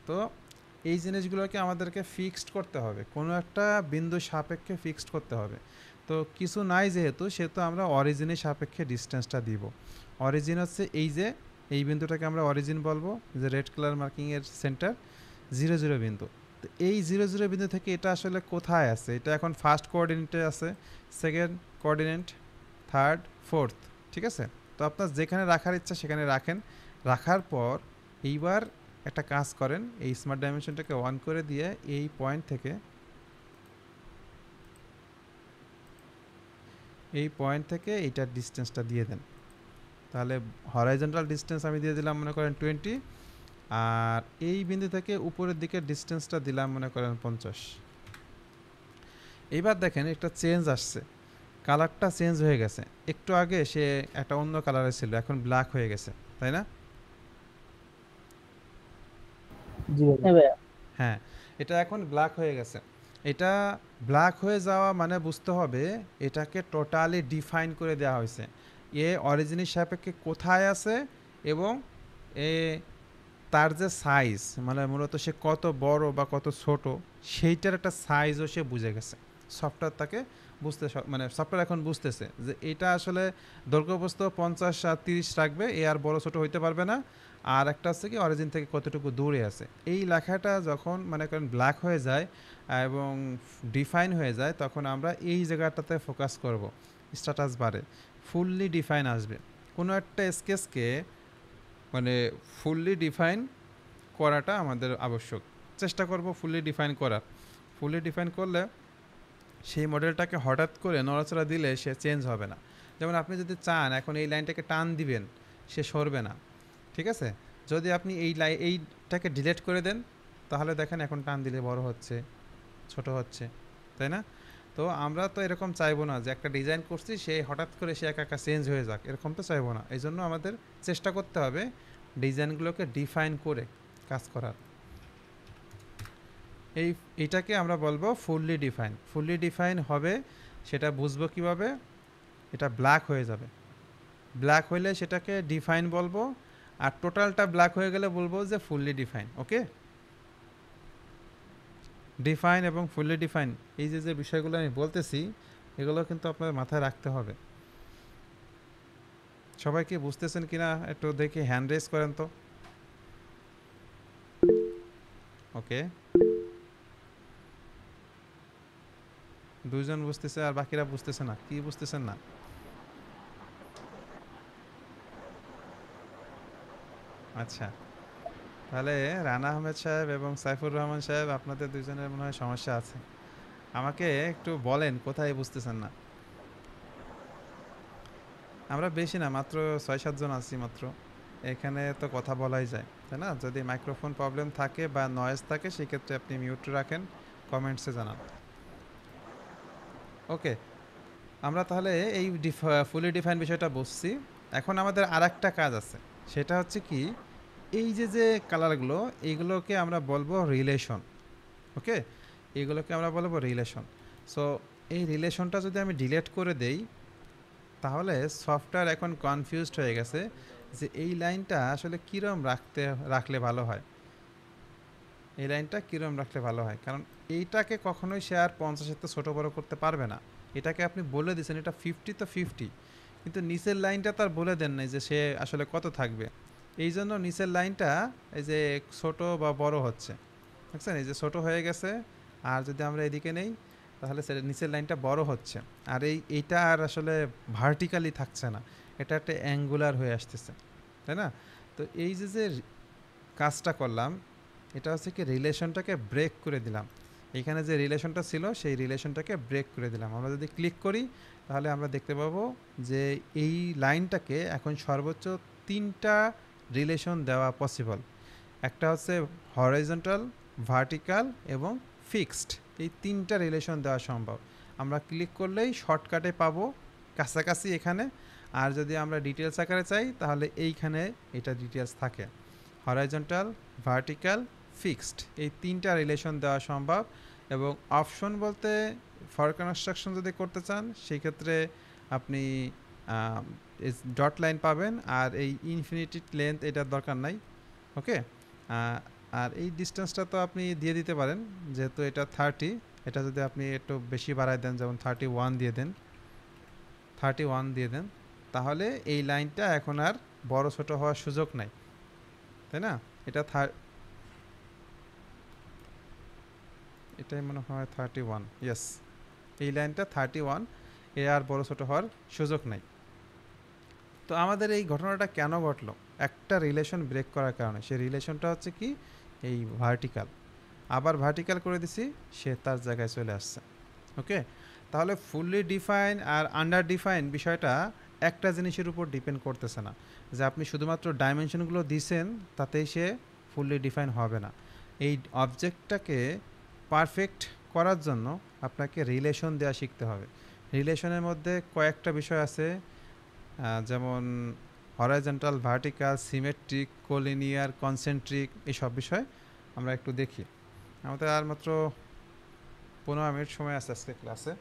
তো এই জিনিসগুলোকে আমাদেরকে ফিক্সড করতে হবে, কোনো একটা বিন্দু সাপেক্ষে ফিক্সড করতে হবে। তো কিছু নাই যেহেতু, সেহেতু আমরা অরিজিনের সাপেক্ষে ডিস্টেন্সটা দিব। অরিজিন হচ্ছে এই যে এই বিন্দুটাকে আমরা অরিজিন বলবো, যে রেড কালার মার্কিংয়ের সেন্টার 0 0 বিন্দু, তো এই 0 0 বিন্দু থেকে এটা আসলে কোথায় আছে, এটা এখন ফার্স্ট কোঅর্ডিনেটে আছে, সেকেন্ড কোঅর্ডিনেট, থার্ড, ফোর্থ, ঠিক আছে। তো আপনার যেখানে রাখার ইচ্ছা সেখানে রাখেন। রাখার পর এইবার একটা কাজ করেন, এই স্মার্ট ডাইমেনশনটাকে অন করে দিয়ে এই পয়েন্ট থেকে এইটার ডিস্টেন্সটা দিয়ে দেন। তাহলে হরাইজন্টাল ডিস্টেন্স আমি দিয়ে দিলাম মনে করেন 20, আর এই বিন্দু থেকে উপরের দিকে ডিস্টেন্সটা দিলাম মনে করেন 50। এইবার দেখেন একটা চেঞ্জ আসছে, কালারটা চেঞ্জ হয়ে গেছে। একটু আগে সে একটা অন্য কালারে ছিল, এখন ব্ল্যাক হয়ে গেছে, তাই না? জি ভাই। হ্যাঁ ভাইয়া। হ্যাঁ, এটা এখন ব্ল্যাক হয়ে গেছে। এটা ব্ল্যাক হয়ে যাওয়া মানে বুঝতে হবে এটাকে টোটালি ডিফাইন করে দেওয়া হয়েছে। এ অরিজিনের সাপেক্ষে কোথায় আছে এবং এ তার যে সাইজ, মানে মূলত সে কত বড় বা কত ছোট, সেইটার একটা সাইজও সে বুঝে গেছে। সফটওয়্যার তাকে মানে সফটওয়্যার এখন বুঝতেছে যে এটা আসলে দৈর্ঘ্যপ্রস্থ 50 আর 30 রাখবে, এ আর বড় ছোট হইতে পারবে না। আর একটা হচ্ছে কি অরিজিন থেকে কতটুকু দূরে আছে। এই লেখাটা যখন মানে করেন ব্ল্যাক হয়ে যায় এবং ডিফাইন হয়ে যায়, তখন আমরা এই জায়গাটাতে ফোকাস করব। স্ট্যাটাস বারে ফুললি ডিফাইন আসবে। কোনো একটা স্কেচকে মানে ফুললি ডিফাইন করাটা আমাদের আবশ্যক। চেষ্টা করব ফুললি ডিফাইন করার। ফুললি ডিফাইন করলে সেই মডেলটাকে হঠাৎ করে নড়াচড়া দিলে সে চেঞ্জ হবে না। যেমন আপনি যদি চান এখন এই লাইনটাকে টান দিবেন, সে সরবে না, ঠিক আছে। যদি আপনি এইটাকে ডিলিট করে দেন, তাহলে দেখেন এখন টান দিলে বড় হচ্ছে, ছোট হচ্ছে, তাই না? তো আমরা তো এরকম চাইবো না যে একটা ডিজাইন করছি সে হঠাৎ করে সে একা একা চেঞ্জ হয়ে যাক, এরকম তো চাইবো না। এই জন্য আমাদের চেষ্টা করতে হবে ডিজাইনগুলোকে ডিফাইন করে কাজ করার। এইটাকে আমরা বলবো ফুললি ডিফাইন। ফুললি ডিফাইন হবে সেটা বুঝবো কিভাবে? এটা ব্ল্যাক হয়ে যাবে, ব্ল্যাক হইলে সেটাকে ডিফাইন বলবো, আর টোটালটা ব্ল্যাক হয়ে গেলে বলবো যে ফুললি ডিফাইন। ওকে, ডিফাইন এবং ফুললি ডিফাইন এই যে বিষয়গুলো আমি বলতেছি, এগুলো কিন্তু আপনার মাথায় রাখতে হবে। সবাই কি বুঝতেছেন কিনা একটু দেখি হ্যান্ড রেজ করেন তো। ওকে, দুইজন বুঝতেছে আর বাকিরা বুঝতেছে না। কি বুঝতেছেন না? আচ্ছা, তাহলে রানা আহমেদ সাহেব এবং সাইফুর রহমান সাহেব আপনাদের দুইজনের মনে হয় সমস্যা আছে। আমাকে একটু বলেন কোথায় বুঝতেছেন না। আমরা বেশি না, মাত্র 6-7 জন আছি মাত্র। এখানে তো কথা বলাই যায়, তাই না? যদি মাইক্রোফোন প্রবলেম থাকে বা নয়েজ থাকে সেক্ষেত্রে আপনি মিউট রাখেন, কমেন্টসে জানান। ওকে, আমরা তাহলে এই ফুলি ডিফাইন বিষয়টা বুঝছি। এখন আমাদের আর একটা কাজ আছে, সেটা হচ্ছে কি এই যে কালারগুলো, এইগুলোকে আমরা বলবো রিলেশন। ওকে, এইগুলোকে আমরা বলবো রিলেশন। সো এই রিলেশনটা যদি আমি ডিলিট করে দেই, তাহলে সফটওয়্যার এখন কনফিউজড হয়ে গেছে যে এই লাইনটা আসলে কীরকম রাখলে ভালো হয়, এই লাইনটা কীরকম রাখলে ভালো হয়। কারণ এইটাকে কখনোই সে আর 50-এর তো ছোটো বড়ো করতে পারবে না। এটাকে আপনি বলে দিয়েছেন এটা 50 তো 50, কিন্তু নিচের লাইনটা তার বলে দেন নাই যে সে আসলে কত থাকবে। এই জন্য নিচের লাইনটা এই যে ছোট বা বড় হচ্ছে, বুঝছেন? এই যে ছোট হয়ে গেছে, আর যদি আমরা এদিকে নেই তাহলে সেটা নিচের লাইনটা বড় হচ্ছে। আর এইটা আর আসলে ভার্টিক্যালি থাকছে না, এটা একটা অ্যাঙ্গুলার হয়ে আসতেছে, তাই না? তো এই যে কাজটা করলাম, এটা হচ্ছে কি রিলেশনটাকে ব্রেক করে দিলাম। এখানে যে রিলেশনটা ছিল সেই রিলেশনটাকে ব্রেক করে দিলাম। আমরা যদি ক্লিক করি তাহলে আমরা দেখতে পাবো যে এই লাইনটাকে এখন সর্বোচ্চ 3টা রিলেশন দেওয়া পসিবল। একটা হচ্ছে হরাইজন্টাল, ভার্টিক্যাল এবং ফিক্সড। এই 3টা রিলেশন দেওয়া সম্ভব। আমরা ক্লিক করলেই শর্টকাটে পাবো কাছাকাছি এখানে। আর যদি আমরা ডিটেলস আকারে চাই তাহলে এইখানে এটা ডিটেলস থাকে। হরাইজন্টাল, ভার্টিক্যাল, ফিক্সড, এই 3টা রিলেশন দেওয়া সম্ভব। এবং অপশন বলতে ফর কনস্ট্রাকশন যদি করতে চান সেই ক্ষেত্রে আপনি ডট লাইন পাবেন, আর এই ইনফিনিটি লেন্থ এটার দরকার নাই। ওকে, আর এই ডিস্টেন্সটা তো আপনি দিয়ে দিতে পারেন, যেহেতু এটা 30, এটা যদি আপনি একটু বেশি বাড়ায় দেন, যেমন 31 দিয়ে দেন, 31 দিয়ে দেন, তাহলে এই লাইনটা এখন আর বড় ছোট হওয়ার সুযোগ নাই, তাই না? এটা এটাই মনে হয় 31, ইয়েস, এই লাইনটা 31, এর আর বড় ছোট হওয়ার সুযোগ নাই। তো আমাদের এই ঘটনাটা কেন ঘটলো? একটা রিলেশন ব্রেক করার কারণে। সেই রিলেশনটা হচ্ছে কি, এই ভার্টিক্যাল। আবার ভার্টিক্যাল করে দিছি, সে তার জায়গায় চলে আসছে। ওকে, তাহলে ফুললি ডিফাইন আর আন্ডার ডিফাইন বিষয়টা একটা জিনিসের উপর ডিপেন্ড করতেছে না, যে আপনি শুধুমাত্র ডাইমেনশনগুলো দিছেন তাতেই সে ফুললি ডিফাইন হবে না। এই অবজেক্টটাকে পারফেক্ট করার জন্য আপনাকে রিলেশন দেওয়া শিখতে হবে। রিলেশনের মধ্যে কয়েকটা বিষয় আছে, যেমন horizontal, vertical, symmetric, collinear, concentric, এইসব বিষয় আমরা একটু দেখি। আমাদের আর মাত্র 15 মিনিট সময় আছে আজকে ক্লাসে।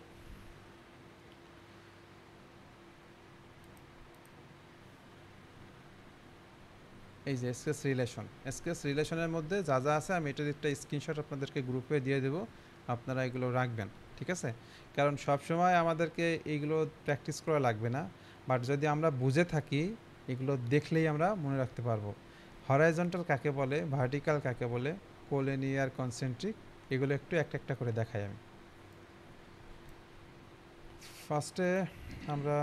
এই যে এসকেস রিলেশন, এসকেস রিলেশনের মধ্যে যা যা আছে আমি এটার একটা স্ক্রিনশট আপনাদেরকে গ্রুপে দিয়ে দেবো, আপনারা এগুলো রাখবেন, ঠিক আছে? কারণ সব সময় আমাদেরকে এইগুলো প্র্যাকটিস করা লাগবে না, বাট যদি আমরা বুঝে থাকি এগুলো দেখলেই আমরা মনে রাখতে পারবো। হরাইজন্টাল কাকে বলে, ভার্টিক্যাল কাকে বলে, কোলিনিয়ার, কনসেন্ট্রিক, এগুলো একটু একটা একটা করে দেখাই আমি। ফার্স্টে আমরা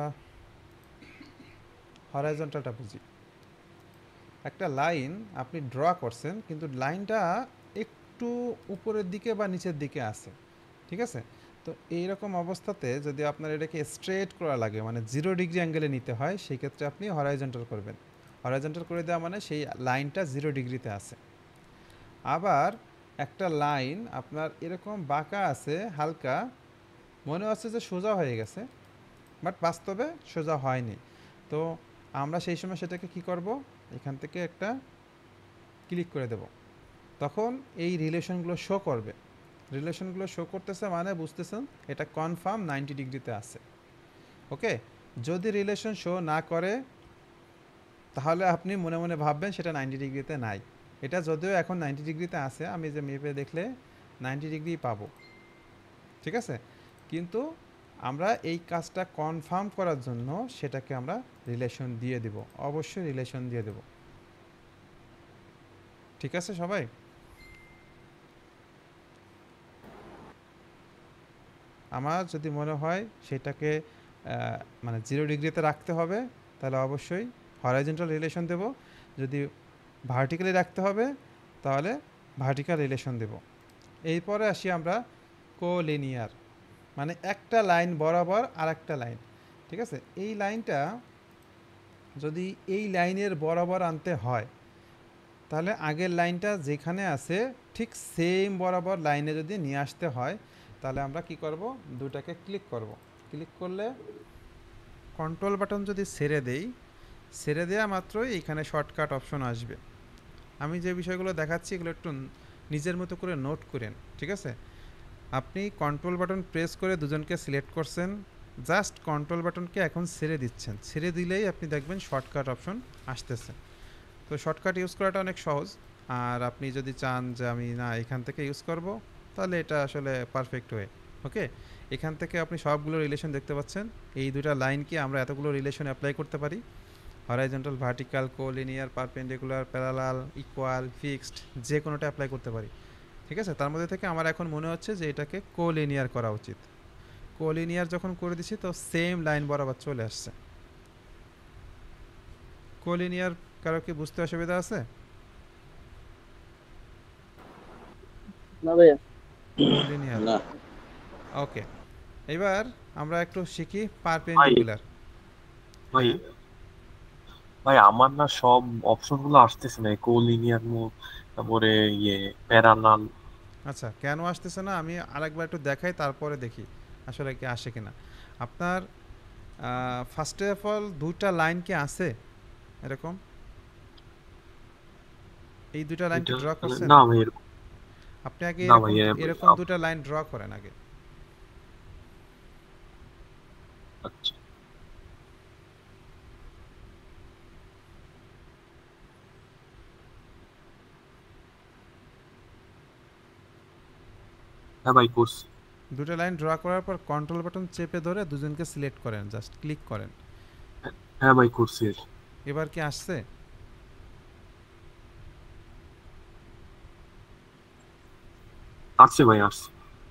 হরাইজন্টালটা বুঝি। একটা লাইন আপনি ড্র করছেন, কিন্তু লাইনটা একটু উপরের দিকে বা নিচের দিকে আছে, ঠিক আছে? তো এইরকম অবস্থাতে যদি আপনার এটাকে স্ট্রেট করা লাগে, মানে 0 ডিগ্রি অ্যাঙ্গেলে নিতে হয়, সেই ক্ষেত্রে আপনি হরাইজন্টাল করবেন। হরাইজন্টাল করে দেওয়া মানে সেই লাইনটা 0 ডিগ্রিতে আছে। আবার একটা লাইন আপনার এরকম বাঁকা আছে হালকা, মনে হচ্ছে যে সোজা হয়ে গেছে, বাট বাস্তবে সোজা হয়নি। তো আমরা সেই সময় সেটাকে কি করব, এখান থেকে একটা ক্লিক করে দেব, তখন এই রিলেশনগুলো শো করবে। রিলেশনগুলো শো করতেছে মানে বুঝতেছেন এটা কনফার্ম 90 ডিগ্রিতে আছে। ওকে, যদি রিলেশন শো না করে তাহলে আপনি মনে মনে ভাববেন সেটা 90 ডিগ্রিতে নাই। এটা যদিও এখন 90 ডিগ্রিতে আছে, আমি যে মেপে দেখলে 90 ডিগ্রি পাবো, ঠিক আছে? কিন্তু আমরা এই কাজটা কনফার্ম করার জন্য সেটাকে আমরা রিলেশন দিয়ে দেব, অবশ্যই রিলেশন দিয়ে দেব, ঠিক আছে সবাই? আমার যদি মনে হয় সেটাকে মানে 0 ডিগ্রিতে রাখতে হবে, তাহলে অবশ্যই হরাইজন্টাল রিলেশন দেব। যদি ভার্টিক্যালি রাখতে হবে তাহলে ভার্টিক্যাল রিলেশন দেব। এরপরে আসি আমরা কোলিনিয়ার, মানে একটা লাইন বরাবর আর একটা লাইন, ঠিক আছে? এই লাইনটা যদি এই লাইনের বরাবর আনতে হয়, তাহলে আগের লাইনটা যেখানে আছে ঠিক সেম বরাবর লাইনে যদি নিয়ে আসতে হয়, তাহলে আমরা কি করব, দুটাকে ক্লিক করব। ক্লিক করলে কন্ট্রোল বাটন যদি ছেড়ে দেই, ছেড়ে দেওয়া মাত্রই এইখানে শর্টকাট অপশন আসবে। আমি যে বিষয়গুলো দেখাচ্ছি এগুলো একটু নিজের মতো করে নোট করেন, ঠিক আছে? আপনি কন্ট্রোল বাটন প্রেস করে দুজনকে সিলেক্ট করছেন, জাস্ট কন্ট্রোল বাটনকে এখন ছেড়ে দিচ্ছেন, ছেড়ে দিলেই আপনি দেখবেন শর্টকাট অপশন আসতেছে। তো শর্টকাট ইউজ করাটা অনেক সহজ। আর আপনি যদি চান যে আমি না এখান থেকে ইউজ করব, তাহলে এটা আসলে পারফেক্ট ওয়ে। ওকে, এখান থেকে আপনি সবগুলো রিলেশন দেখতে পাচ্ছেন। এই দুটা লাইনকে আমরা এতগুলো রিলেশন অ্যাপ্লাই করতে পারি, horizontal, vertical, collinear, perpendicular, parallel, equal, fixed, যে কোনোটা অ্যাপ্লাই করতে পারি, ঠিক আছে? তার মধ্যে থেকে আমার এখন মনে হচ্ছে যে এটাকে কোলিনিয়ার করা উচিত। কোলিনিয়ার যখন করে দিছি তো সেম লাইন বরাবর চলে আসছে। কোলিনিয়ার কারো কি বুঝতে অসুবিধা আছে? না ভাইয়া। কোলিনিয়ার, না, ওকে। এবার আমরা একটু শিখি ভাই পারপেন্ডিকুলার। ভাই হ্যাঁ, ভাই আমার না সব অপশন গুলো আসতেছে না, কোলিনিয়ার তারপরে ইয়ে প্যারালাল। আচ্ছা, কেন আসতেছে না আমি আরেকবার একটু দেখাই, তারপরে দেখি আসলে কি আসে কিনা। আপনার ফার্স্ট অফ অল দুইটা লাইন কি আছে এরকম? এই দুইটা লাইন কি এটা ড্র করছেন? না ভাই, আপনি আগে না এরকম ভাই এরকম দুটো লাইন ড্র করেন আগে। আচ্ছা, হ্যাঁ ভাই করছি। দুটো লাইন ড্র করার পর কন্ট্রোল বাটন চেপে ধরে দুজনকে সিলেক্ট করেন, জাস্ট ক্লিক করেন। হ্যাঁ ভাই করছি। এবার কি আসছে? আসছে ভাই, আসছে।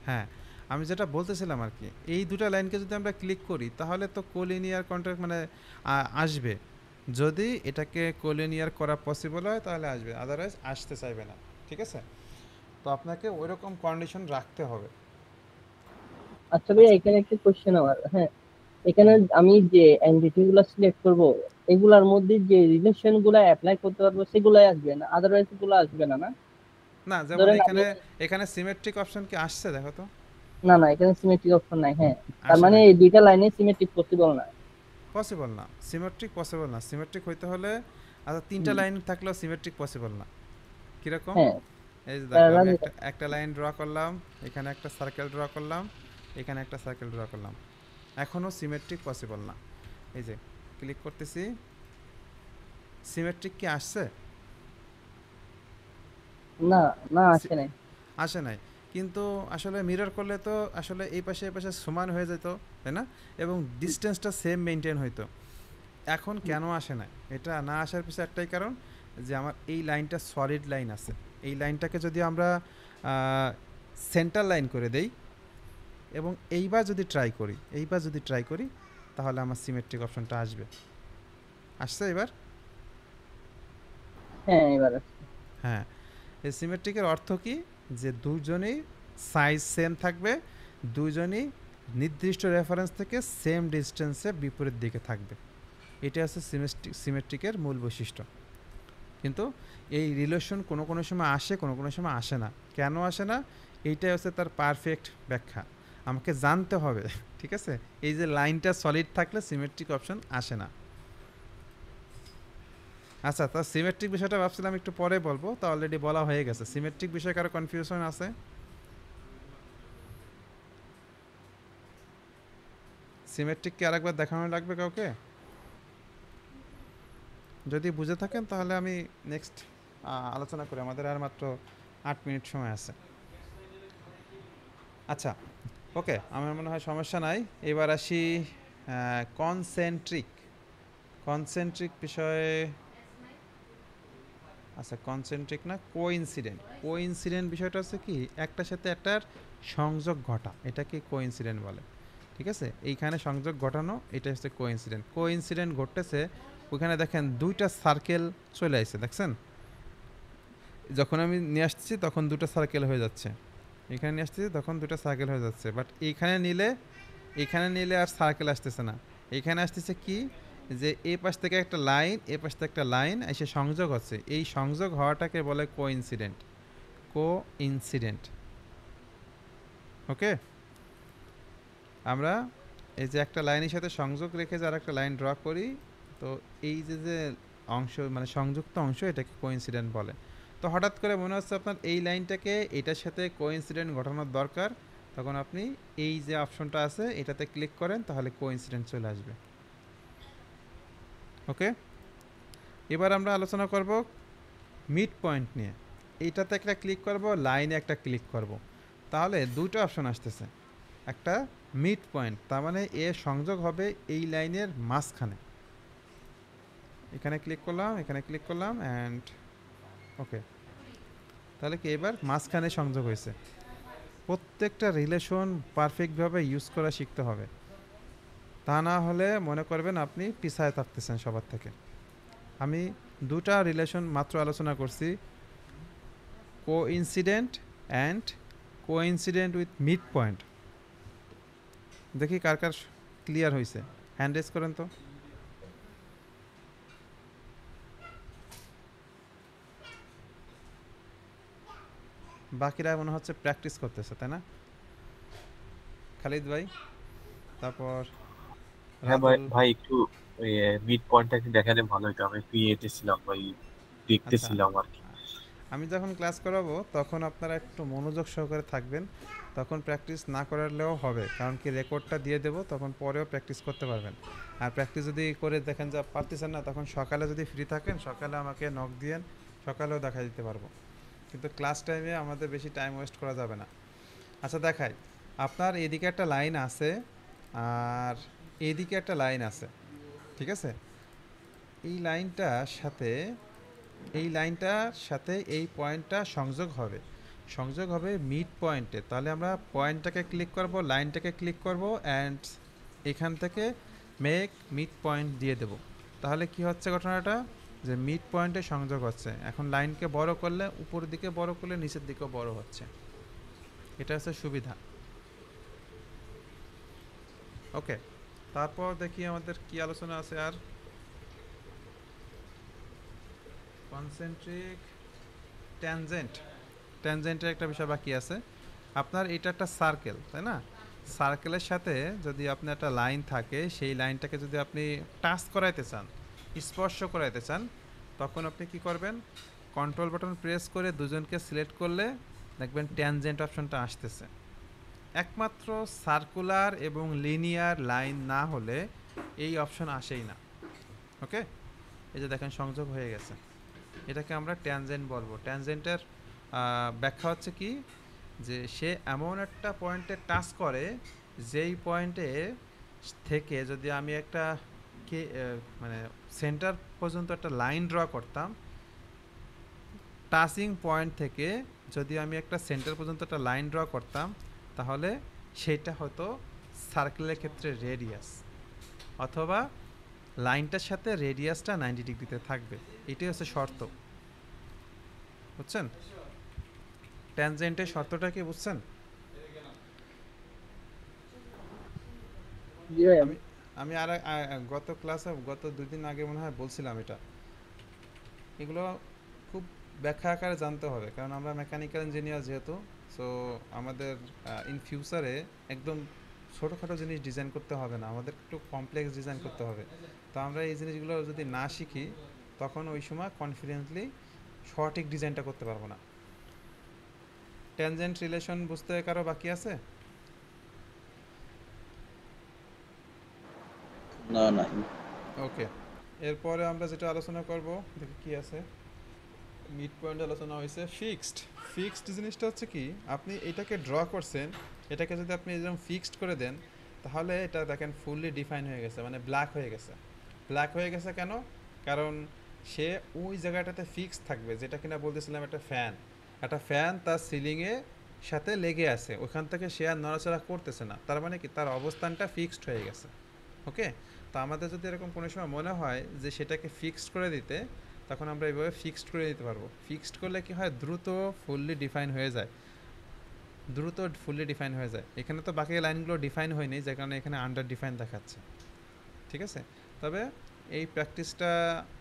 হ্যাঁ, আমি যেটা বলতেছিলাম আর কি, এই দুটো লাইনকে যদি আমরা ক্লিক করি তাহলে তো কোলিনিয়ার কন্ট্রাক্ট মানে আসবে। যদি এটাকে কোলিনিয়ার করা পসিবল হয় তাহলে আসবে, আদারওয়াইজ আসতে চাইবে না। ঠিক আছে, তো আপনাকে ওইরকম কন্ডিশন রাখতে হবে। আচ্ছা ভাইয়া, আচ্ছা, এখানে একটা কোশ্চেন আমার, হ্যাঁ, এখানে আমি যে এনটিটি গুলো সিলেক্ট করব, এগুলার মধ্যে যে রিলেশন গুলা অ্যাপ্লাই করতে পারবো সেগুলাই আসবে, না আদারওয়াইজ গুলো আসবে না? না, না যেমন ধরেন আমি, এখানে এখানে সিমেট্রিক অপশন কি আসছে দেখো তো? না না, এখানে সিমেট্রিক অপশন নাই। হ্যাঁ, তার আসে মানে নাই, এই দুইটা লাইনে সিমেট্রিক পসিবল না। পসিবল না, সিমেট্রিক পসিবল না। সিমেট্রিক হইতে হলে আচ্ছা তিনটা হুম, লাইন থাকলেও সিমেট্রিক পসিবল না। কিরকম? হ্যাঁ, এই যে দেখো, আমি প্যারালাল। একটা একটা লাইন ড্র করলাম, এখানে একটা সার্কেল ড্র করলাম, এখানে একটা সার্কেল ড্র করলাম, এখনও সিমেট্রিক পসিবল না। এই যে ক্লিক করতেছি, সিমেট্রিক কি আসছে? না, না সি- আসে নাই। আসে নাই, কিন্তু আসলে মিরর করলে তো আসলে এই পাশে এই পাশে সমান হয়ে যেত, তাই না? এবং ডিস্টেন্সটা সেম মেনটেন হইতো। এখন কেন আসে না? এটা না আসার পিছনে একটাই কারণ, যে আমার এই লাইনটা সলিড লাইন আছে। এই লাইনটাকে যদি আমরা সেন্টার লাইন করে দেই এবং এইবার যদি ট্রাই করি তাহলে আমার সিমেট্রিক অপশনটা আসবে। আসছে এবার? হ্যাঁ, এবার আসছে। হ্যাঁ, এই সিমেট্রিকের অর্থ কি? যে দুজনেই সাইজ সেম থাকবে, দুজনই নির্দিষ্ট রেফারেন্স থেকে সেম ডিস্টেন্সে বিপরীত দিকে থাকবে। এটা হচ্ছে সিমেট্রিকের মূল বৈশিষ্ট্য। কিন্তু এই রিলেশন কোনো কোনো সময় আসে, কোনো কোনো সময় আসে না। কেন আসে না? এইটাই হচ্ছে তার পারফেক্ট ব্যাখ্যা, আমাকে জানতে হবে। ঠিক আছে, এই যে লাইনটা সলিড থাকলে সিমেট্রিক অপশন আসে না। আচ্ছা, তো সিমেট্রিক বিষয়টা ভাবছিলাম একটু পরে বলবো, তো অলরেডি বলা হয়ে গেছে। সিমেট্রিক বিষয়ে কারো কনফিউশন আছে? সিমেট্রিক কি আরেকবার দেখানো লাগবে কাউকে? যদি বুঝে থাকেন তাহলে আমি নেক্সট আলোচনা করি, আমাদের আর মাত্র 8 মিনিট সময় আছে। আচ্ছা, ওকে, আমার মনে হয় সমস্যা নাই। এবার আসি কনসেন্ট্রিক। কনসেন্ট্রিক বিষয়ে, আচ্ছা কনসেন্ট্রিক না, কোইনসিডেন্ট। কোইনসিডেন্ট বিষয়টা হচ্ছে কি, একটার সাথে একটার সংযোগ ঘটা, এটাকে কোইনসিডেন্ট বলে। ঠিক আছে, এইখানে সংযোগ ঘটানো, এটা হচ্ছে কোইনসিডেন্ট। কোইনসিডেন্ট ঘটতেছে ওইখানে, দেখেন দুইটা সার্কেল চলে আসছে, দেখছেন? যখন আমি নিয়ে আসছি তখন দুটো সার্কেল হয়ে যাচ্ছে, এখানে নিয়ে আসতেছি তখন দুটো সার্কেল হয়ে যাচ্ছে, বাট এখানে নিলে আর সার্কেল আসতেছে না। এখানে আসতেছে কি, যে এই পাশ থেকে একটা লাইন, এ পাশ থেকে একটা লাইন এসে সংযোগ হচ্ছে, এই সংযোগ হওয়াটাকে বলে কোইনসিডেন্ট। কোইনসিডেন্ট, ওকে। আমরা এই যে একটা লাইনের সাথে সংযোগ রেখে যে আর একটা লাইন ড্র করি, তো এই যে যে অংশ মানে সংযুক্ত অংশ, এটাকে কোইনসিডেন্ট বলে। তো হঠাৎ করে মনে হচ্ছে আপনার এই লাইনটাকে এটার সাথে কোইনসিডেন্ট ঘটানোর দরকার, তখন আপনি এই যে অপশনটা আছে এটাতে ক্লিক করেন, তাহলে কোইনসিডেন্ট চলে আসবে। ওকে, এবার আমরা আলোচনা করব মিড পয়েন্ট নিয়ে। এইটাতে একটা ক্লিক করব, লাইনে একটা ক্লিক করব, তাহলে দুটো অপশন আসতেছে। একটা মিড পয়েন্ট, তার মানে এ সংযোগ হবে এই লাইনের মাঝখানে। এখানে ক্লিক করলাম, এখানে ক্লিক করলাম অ্যান্ড ওকে, তাহলে কি এবার মাঝখানে সংযোগ হয়েছে। প্রত্যেকটা রিলেশন পারফেক্টভাবে ইউজ করা শিখতে হবে, তা না হলে মনে করবেন আপনি পিছায় থাকতেছেন সবার থেকে। আমি দুটা রিলেশন মাত্র আলোচনা করছি, coincident and coincident with mid point. দেখি কার কার ক্লিয়ার হয়েছে, হ্যান্ড রেজ করেন তো। বাকিরা মনে হচ্ছে প্র্যাকটিস করতেছে, তাই না? খালিদ ভাই, তারপর হ্যাঁ ভাই, রাতুল। ভাই একটু ওই মিড পয়েন্টটা একটু দেখালে ভালো হতো। আমি একটু ইয়েতে ছিলাম ভাই, আচ্ছা, দেখতেছিলাম আর কি। আমি যখন ক্লাস করাবো তখন আপনারা একটু মনোযোগ সহকারে থাকবেন, তখন প্র্যাকটিস না করালেও হবে, কারণ কি রেকর্ডটা দিয়ে দেবো, তখন পরেও প্র্যাকটিস করতে পারবেন। আর প্র্যাকটিস যদি করে দেখেন যে পারতেছেন না, তখন সকালে যদি ফ্রি থাকেন সকালে আমাকে নক দিয়েন, সকালেও দেখা দিতে পারবো। কিন্তু ক্লাস টাইমে আমাদের বেশি টাইম ওয়েস্ট করা যাবে না। আচ্ছা দেখাই, আপনার এদিকে একটা লাইন আছে আর এদিকে একটা লাইন আছে, ঠিক আছে? এই লাইনটার সাথে এই পয়েন্টটা সংযোগ হবে। সংযোগ হবে মিড পয়েন্টে। তাহলে আমরা পয়েন্টটাকে ক্লিক করব, লাইনটাকে ক্লিক করব অ্যান্ড এখান থেকে মেক মিড পয়েন্ট দিয়ে দেব। তাহলে কি হচ্ছে ঘটনাটা, যে মিড পয়েন্টে সংযোগ হচ্ছে। এখন লাইনকে বড় করলে উপরের দিকে বড় করলে নিচের দিকেও বড় হচ্ছে। এটা হচ্ছে সুবিধা। ওকে, তারপর দেখি আমাদের কি আলোচনা আছে আর। কনসেন্ট্রিক ট্যানজেন্ট, ট্যানজেন্টের একটা বিষয় বাকি আছে। আপনার এটা একটা সার্কেল, তাই না? সার্কেলের সাথে যদি আপনার একটা লাইন থাকে, সেই লাইনটাকে যদি আপনি টাচ করাইতে চান, স্পর্শ করাইতে চান, তখন আপনি কি করবেন, কন্ট্রোল বাটন প্রেস করে দুজনকে সিলেক্ট করলে দেখবেন ট্যানজেন্ট অপশনটা আসতেছে। একমাত্র সার্কুলার এবং লিনিয়ার লাইন না হলে এই অপশন আসেই না। ওকে, এই যে দেখেন সংযোগ হয়ে গেছে, এটাকে আমরা ট্যানজেন্ট বলবো। ট্যানজেন্টের ব্যাখ্যা হচ্ছে কি, যে সে এমন একটা পয়েন্টে টাচ করে যেই পয়েন্টে থেকে যদি আমি একটা মানে সেন্টার পর্যন্ত একটা লাইন ড্র করতাম, টাচিং পয়েন্ট থেকে যদি আমি একটা সেন্টার পর্যন্ত একটা লাইন ড্র করতাম, তাহলে সেটা হতো সার্কেলের ক্ষেত্রে রেডিয়াস, অথবা লাইনটার সাথে রেডিয়াসটা 90 ডিগ্রিতে থাকবে। এটাই হচ্ছে শর্ত, বুঝছেন? ট্যানজেন্টের শর্তটা কি বুঝছেন? জি ভাই। আমি আমি আর গত ক্লাসে গত 2 দিন আগে মনে হয় বলছিলাম এটা। এগুলো খুব ব্যাখ্যা আকারে জানতে হবে, কারণ আমরা মেকানিক্যাল ইঞ্জিনিয়ার যেহেতু, সো আমাদের ইন ফিউচারে একদম ছোটোখাটো জিনিস ডিজাইন করতে হবে না, আমাদের একটু কমপ্লেক্স ডিজাইন করতে হবে। তো আমরা এই জিনিসগুলো যদি না শিখি, তখন ওই সময় কনফিডেন্টলি সঠিক ডিজাইনটা করতে পারবো না। ট্যানজেন্ট রিলেশন বুঝতে কারো বাকি আছে? না না, ওকে, এরপরে আমরা যেটা আলোচনা করব, দেখি কি আছে। মিড পয়েন্ট আলোচনা হয়েছে। ফিক্সড, ফিক্সড জিনিসটা হচ্ছে কি, আপনি এটাকে ড্র করছেন, এটাকে যদি আপনি এরকম ফিক্সড করে দেন, তাহলে এটা দেখেন ফুললি ডিফাইন হয়ে গেছে, মানে ব্ল্যাক হয়ে গেছে। ব্ল্যাক হয়ে গেছে কেন? কারণ সে ওই জায়গাটাতে ফিক্স থাকবে, যেটা কিনা বলতেছিলাম একটা ফ্যান, একটা ফ্যান তার সিলিংয়ে সাথে লেগে আছে, ওখান থেকে সে আর নড়াচড়া করতেছে না, তার মানে কি তার অবস্থানটা ফিক্সড হয়ে গেছে। ওকে, তো আমাদের যদি এরকম কোনো সময় মনে হয় যে সেটাকে ফিক্সড করে দিতে, তখন আমরা এইভাবে ফিক্সড করে দিতে পারবো। ফিক্সড করলে কি হয়, দ্রুত ফুললি ডিফাইন হয়ে যায়, দ্রুত ফুললি ডিফাইন হয়ে যায়। এখানে তো বাকি লাইনগুলো ডিফাইন হয়নি, যে কারণে এখানে আন্ডার ডিফাইন দেখাচ্ছে। ঠিক আছে, তবে এই প্র্যাকটিসটা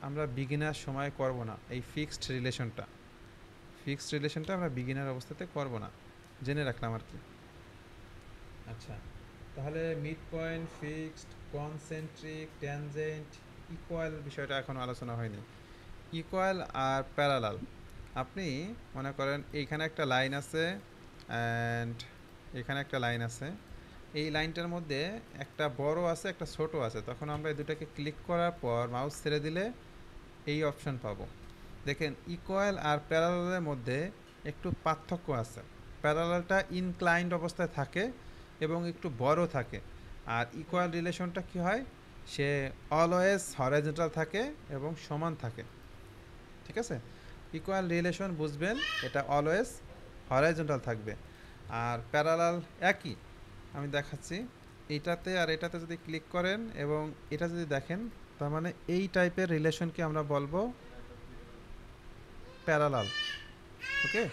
আমরা বিগিনার সময় করব না। এই ফিক্সড রিলেশনটা আমরা বিগিনার অবস্থাতে করব না, জেনে রাখলাম আর কি। আচ্ছা, তাহলে mid point, fixed, concentric, tangent, equal বিষয়টা এখনও আলোচনা হয়নি। ইকুয়াল আর প্যারালাল, আপনি মনে করেন এইখানে একটা লাইন আছে অ্যান্ড এখানে একটা লাইন আছে, এই লাইনটার মধ্যে একটা বড় আছে একটা ছোট আছে, তখন আমরা এই দুটাকে ক্লিক করার পর মাউস ছেড়ে দিলে এই অপশন পাবো। দেখেন, ইকুয়াল আর প্যারালালের মধ্যে একটু পার্থক্য আছে। প্যারালালটা ইনক্লাইন্ড অবস্থায় থাকে এবং একটু বড় থাকে, আর ইকুয়াল রিলেশনটা কি হয়, সে অলওয়েজ হরাইজন্টাল থাকে এবং সমান থাকে। ঠিক আছে, ইকুয়াল রিলেশন বুঝবেন, এটা অলওয়েজ হরাইজন্টাল থাকবে। আর প্যারালাল একই, আমি দেখাচ্ছি। এইটাতে আর এটাতে যদি ক্লিক করেন এবং এটা যদি দেখেন, তার মানে এই টাইপের রিলেশনকে আমরা বলবো প্যারালাল। ওকে,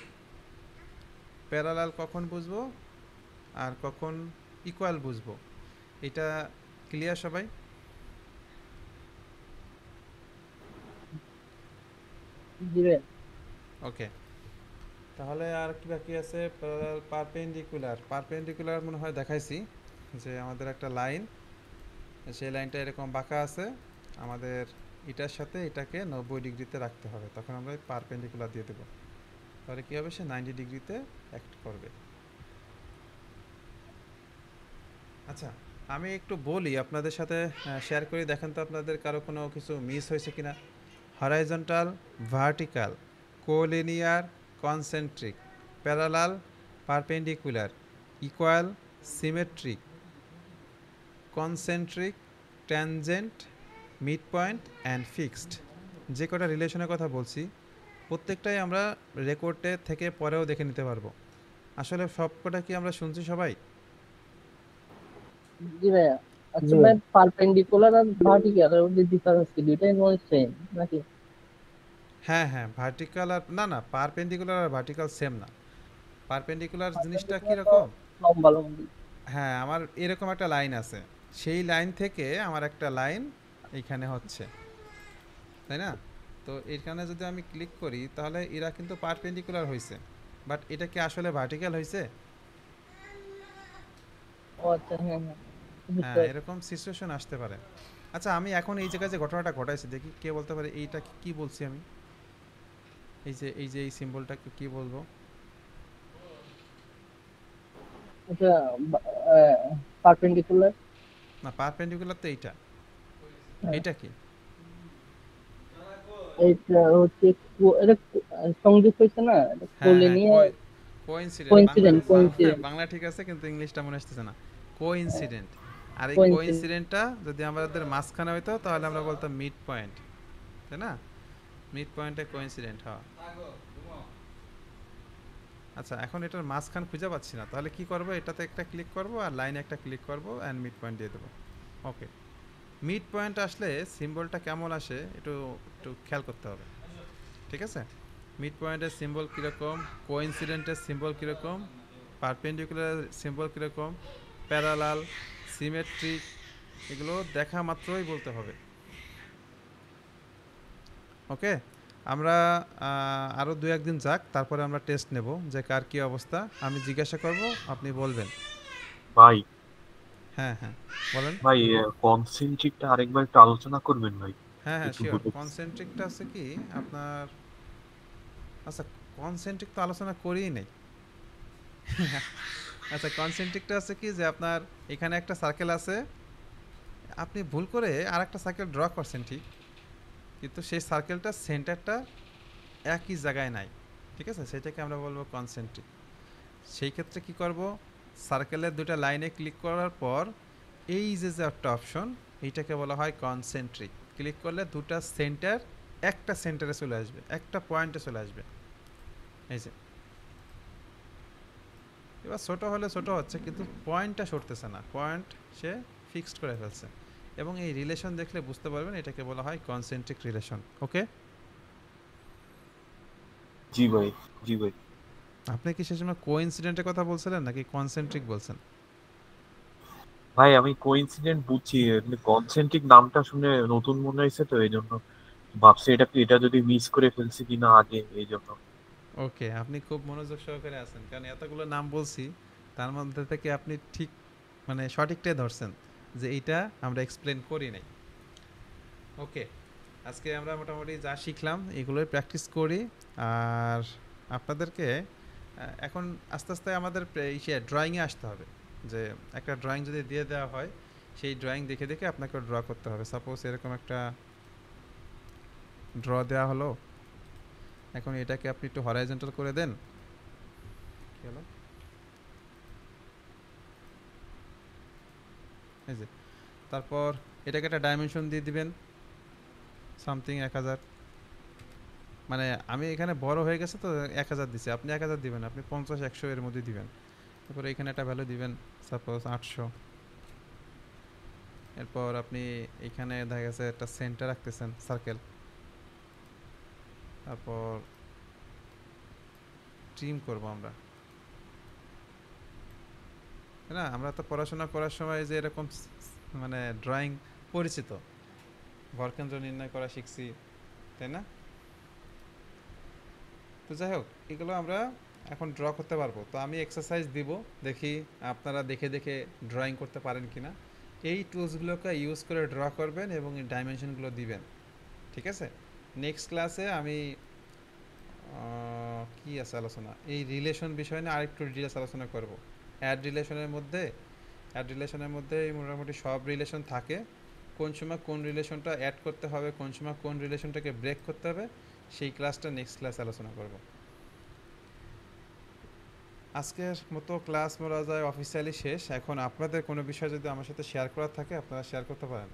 প্যারালাল কখন বুঝবো আর কখন ইকুয়াল বুঝবো, এটা ক্লিয়ার সবাই? জি ভাই। ওকে, তাহলে আর কি বাকি আছে? Parallel, perpendicular. পারপেন্ডিকুলার মনে হয় দেখাইছি, যে আমাদের একটা লাইন, সেই লাইনটা এরকম বাঁকা আছে, আমাদের এটার সাথে এটাকে 90 ডিগ্রিতে রাখতে হবে, তখন আমরা পারপেন্ডিকুলার দিয়ে দেবো, তাহলে কী হবে, সে 90 ডিগ্রিতে অ্যাক্ট করবে। আচ্ছা, আমি একটু বলি আপনাদের সাথে, শেয়ার করি, দেখেন তো আপনাদের কারো কোনো কিছু মিস হয়েছে কিনা। Horizontal, vertical, collinear, concentric, parallel, perpendicular, equal, symmetric, concentric, tangent, mid point and fixed. যে কটা রিলেশনের কথা বলছি, প্রত্যেকটাই আমরা রেকর্ডে থেকে পরেও দেখে নিতে পারবো। আসলে সবকটা কি আমরা শুনছি সবাই? জি ভাইয়া। আচ্ছা জি ভাই, পারপেন্ডিকুলার আর ভার্টিক্যাল এর মধ্যে ডিফারেন্স কি? দুইটাই মনে সেম নাকি? হ্যাঁ হ্যাঁ, ভার্টিক্যাল আর না না, পারপেন্ডিকুলার আর ভার্টিক্যাল সেম না। পারপেন্ডিকুলার জিনিসটা পারপেন্ডিকুলার তো কীরকম? লম্বা লম্বি। হ্যাঁ, আমার এরকম একটা লাইন আছে, সেই লাইন থেকে আমার একটা লাইন এইখানে হচ্ছে, তাই না? তো এখানে যদি আমি ক্লিক করি তাহলে এরা কিন্তু পারপেন্ডিকুলার হয়েছে, বাট এটা কি আসলে ভার্টিক্যাল হয়েছে? ও আচ্ছা, হ্যাঁ হ্যাঁ, বুঝতে হ্যাঁ, পারছি। এরকম সিচুয়েশন আসতে পারে। আচ্ছা, আমি এখন এই জায়গায় যে ঘটনাটা ঘটাইছি, দেখি কে বলতে পারে এইটা কি বলছি আমি। এই যে এই সিম্বলটাকে কি বলবো? আচ্ছা, পারপেন্ডিকুলার না, পারপেন্ডিকুলার তো এইটা। এইটা কি? এটা হচ্ছে এটা সংযুক্ত হয়েছে না, এটা হ্যাঁ কোলে হ্যাঁ, নিয়ে। Coincident. Bangla coincident coincident Bangla ঠিক আছে, কিন্তু ইংলিশটা মনে আসতেছে না। কোইন্সিডেন্ট। আর এই কোইন্সিডেন্ট। কোইন্সিডেন্টটা যদি আমাদের মাঝখানে হইতো তাহলে আমরা বলতাম মিড পয়েন্ট, তাই না? মিড পয়েন্টে কোইন্সিডেন্ট হওয়া। আচ্ছা, এখন এটার মাঝখান খুঁজে পাচ্ছি না, তাহলে কি করব? এটাতে একটা ক্লিক করব আর লাইনে একটা ক্লিক করব অ্যান্ড মিড পয়েন্ট দিয়ে দেবো। ওকে, মিড পয়েন্ট আসলে সিম্বলটা কেমন আসে একটু একটু খেয়াল করতে হবে, ঠিক আছে? মিড পয়েন্টের সিম্বল কীরকম, কোইন্সিডেন্টের সিম্বল কীরকম, পারপেন্ডিকুলার সিম্বল কীরকম, প্যারালাল, সিমেট্রিক, এগুলো দেখা মাত্রই বলতে হবে। ওকে, আমরা আরও দু একদিন যাক, তারপরে আমরা টেস্ট নেব যে কার কী অবস্থা। আমি জিজ্ঞাসা করব, আপনি বলবেন। ভাই হ্যাঁ হ্যাঁ, বলেন। ভাই কনসেন্ট্রিকটা আরেকবার একটু আলোচনা করবেন ভাই, হ্যাঁ হ্যাঁ, একটু শিওর। বলে। কনসেন্ট্রিকটা আছে কি আপনার, আচ্ছা কনসেন্ট্রিক তো আলোচনা করিই নেই। আচ্ছা, কনসেন্ট্রিকটা আছে কি যে আপনার এখানে একটা সার্কেল আছে, আপনি ভুল করে আর একটা সার্কেল ড্র করছেন ঠিক, কিন্তু সেই সার্কেলটার সেন্টারটা একই জায়গায় নাই, ঠিক আছে? সেটাকে আমরা বলবো কনসেন্ট্রিক। সেই ক্ষেত্রে কি করব? সার্কেলের দুটো লাইনে ক্লিক করার পর এই যে যে একটা অপশন, এইটাকে বলা হয় কনসেন্ট্রিক। ক্লিক করলে দুটা সেন্টার একটা সেন্টারে চলে আসবে, একটা পয়েন্টে চলে আসবে। এই যে এবার ছোট হলে ছোট হচ্ছে, কিন্তু পয়েন্টটা সরতেছে না, পয়েন্ট সে ফিক্সড করে ফেলছে। এবং এই রিলেশন দেখলে বুঝতে পারবেন এটাকে বলা হয় কনসেন্ট্রিক রিলেশন। ওকে, জি ভাই, জি ভাই। আপনি কি সে সময় কোইন্সিডেন্টের কথা বলছিলেন নাকি কনসেন্ট্রিক বলছেন? ভাই আমি কোইন্সিডেন্ট বুঝছি, কনসেন্ট্রিক নামটা শুনে নতুন মনে হয়েছে তো এই জন্য ভাবছি এটা যদি মিস করে ফেলছি কিনা আগে, এই জন্য। ওকে, আপনি খুব মনোযোগ সহকারে আছেন, কারণ এতগুলো নাম বলছি, তার মধ্যে থেকে আপনি ঠিক মানে সঠিকটাই ধরছেন যে এইটা আমরা এক্সপ্লেন করি নাই। ওকে, আজকে আমরা মোটামুটি যা শিখলাম এগুলোই প্র্যাকটিস করি। আর আপনাদেরকে এখন আস্তে আস্তে আমাদের ড্রয়িংয়ে আসতে হবে, যে একটা ড্রয়িং যদি দিয়ে দেওয়া হয় সেই ড্রয়িং দেখে দেখে আপনাকে ড্র করতে হবে। সাপোজ এরকম একটা ড্র দেওয়া হলো, এখন এটাকে আপনি একটু হরাইজন্টাল করে দেন। কি হলো? এই যে, তারপর এটাকে একটা ডাইমেনশন দিয়ে দিবেন সামথিং 1000। মানে আমি এখানে বড় হয়ে গেছে তো 1000 দিছি, আপনি 1000 দিবেন, আপনি 50 100 এর মধ্যে দিবেন। তারপরে এখানে একটা ভ্যালু দিবেন, সাপোজ 800। এরপর আপনি এখানে দেখা গেছে একটা সেন্টার রাখতেছেন সার্কেল, তারপর ট্রিম করব আমরা, তাই না? আমরা তো পড়াশোনা করার সময় যে এরকম মানে ড্রয়িং পরিচিত, ভরকেন্দ্র নির্ণয় করা শিখছি, তাই না? তো যাই হোক, এগুলো আমরা এখন ড্র করতে পারবো। তো আমি এক্সারসাইজ দিব, দেখি আপনারা দেখে দেখে ড্রয়িং করতে পারেন কিনা। এই টুলসগুলোকে ইউজ করে ড্র করবেন এবং এই ডাইমেনশনগুলো দিবেন, ঠিক আছে? নেক্সট ক্লাসে আমি কি আছে আলোচনা, এই রিলেশন বিষয় নিয়ে আরেকটু ডিটেলস আলোচনা করব। অ্যাড রিলেশনের মধ্যে মোটামুটি সব রিলেশন থাকে, কোন সময় কোন রিলেশনটা অ্যাড করতে হবে, কোন সময় কোন রিলেশনটাকে ব্রেক করতে হবে, সেই ক্লাসটা নেক্সট ক্লাসে আলোচনা করব। আজকের মতো ক্লাস মোরা যায় অফিসিয়ালি শেষ। এখন আপনাদের কোনো বিষয় যদি আমার সাথে শেয়ার করার থাকে আপনারা শেয়ার করতে পারেন।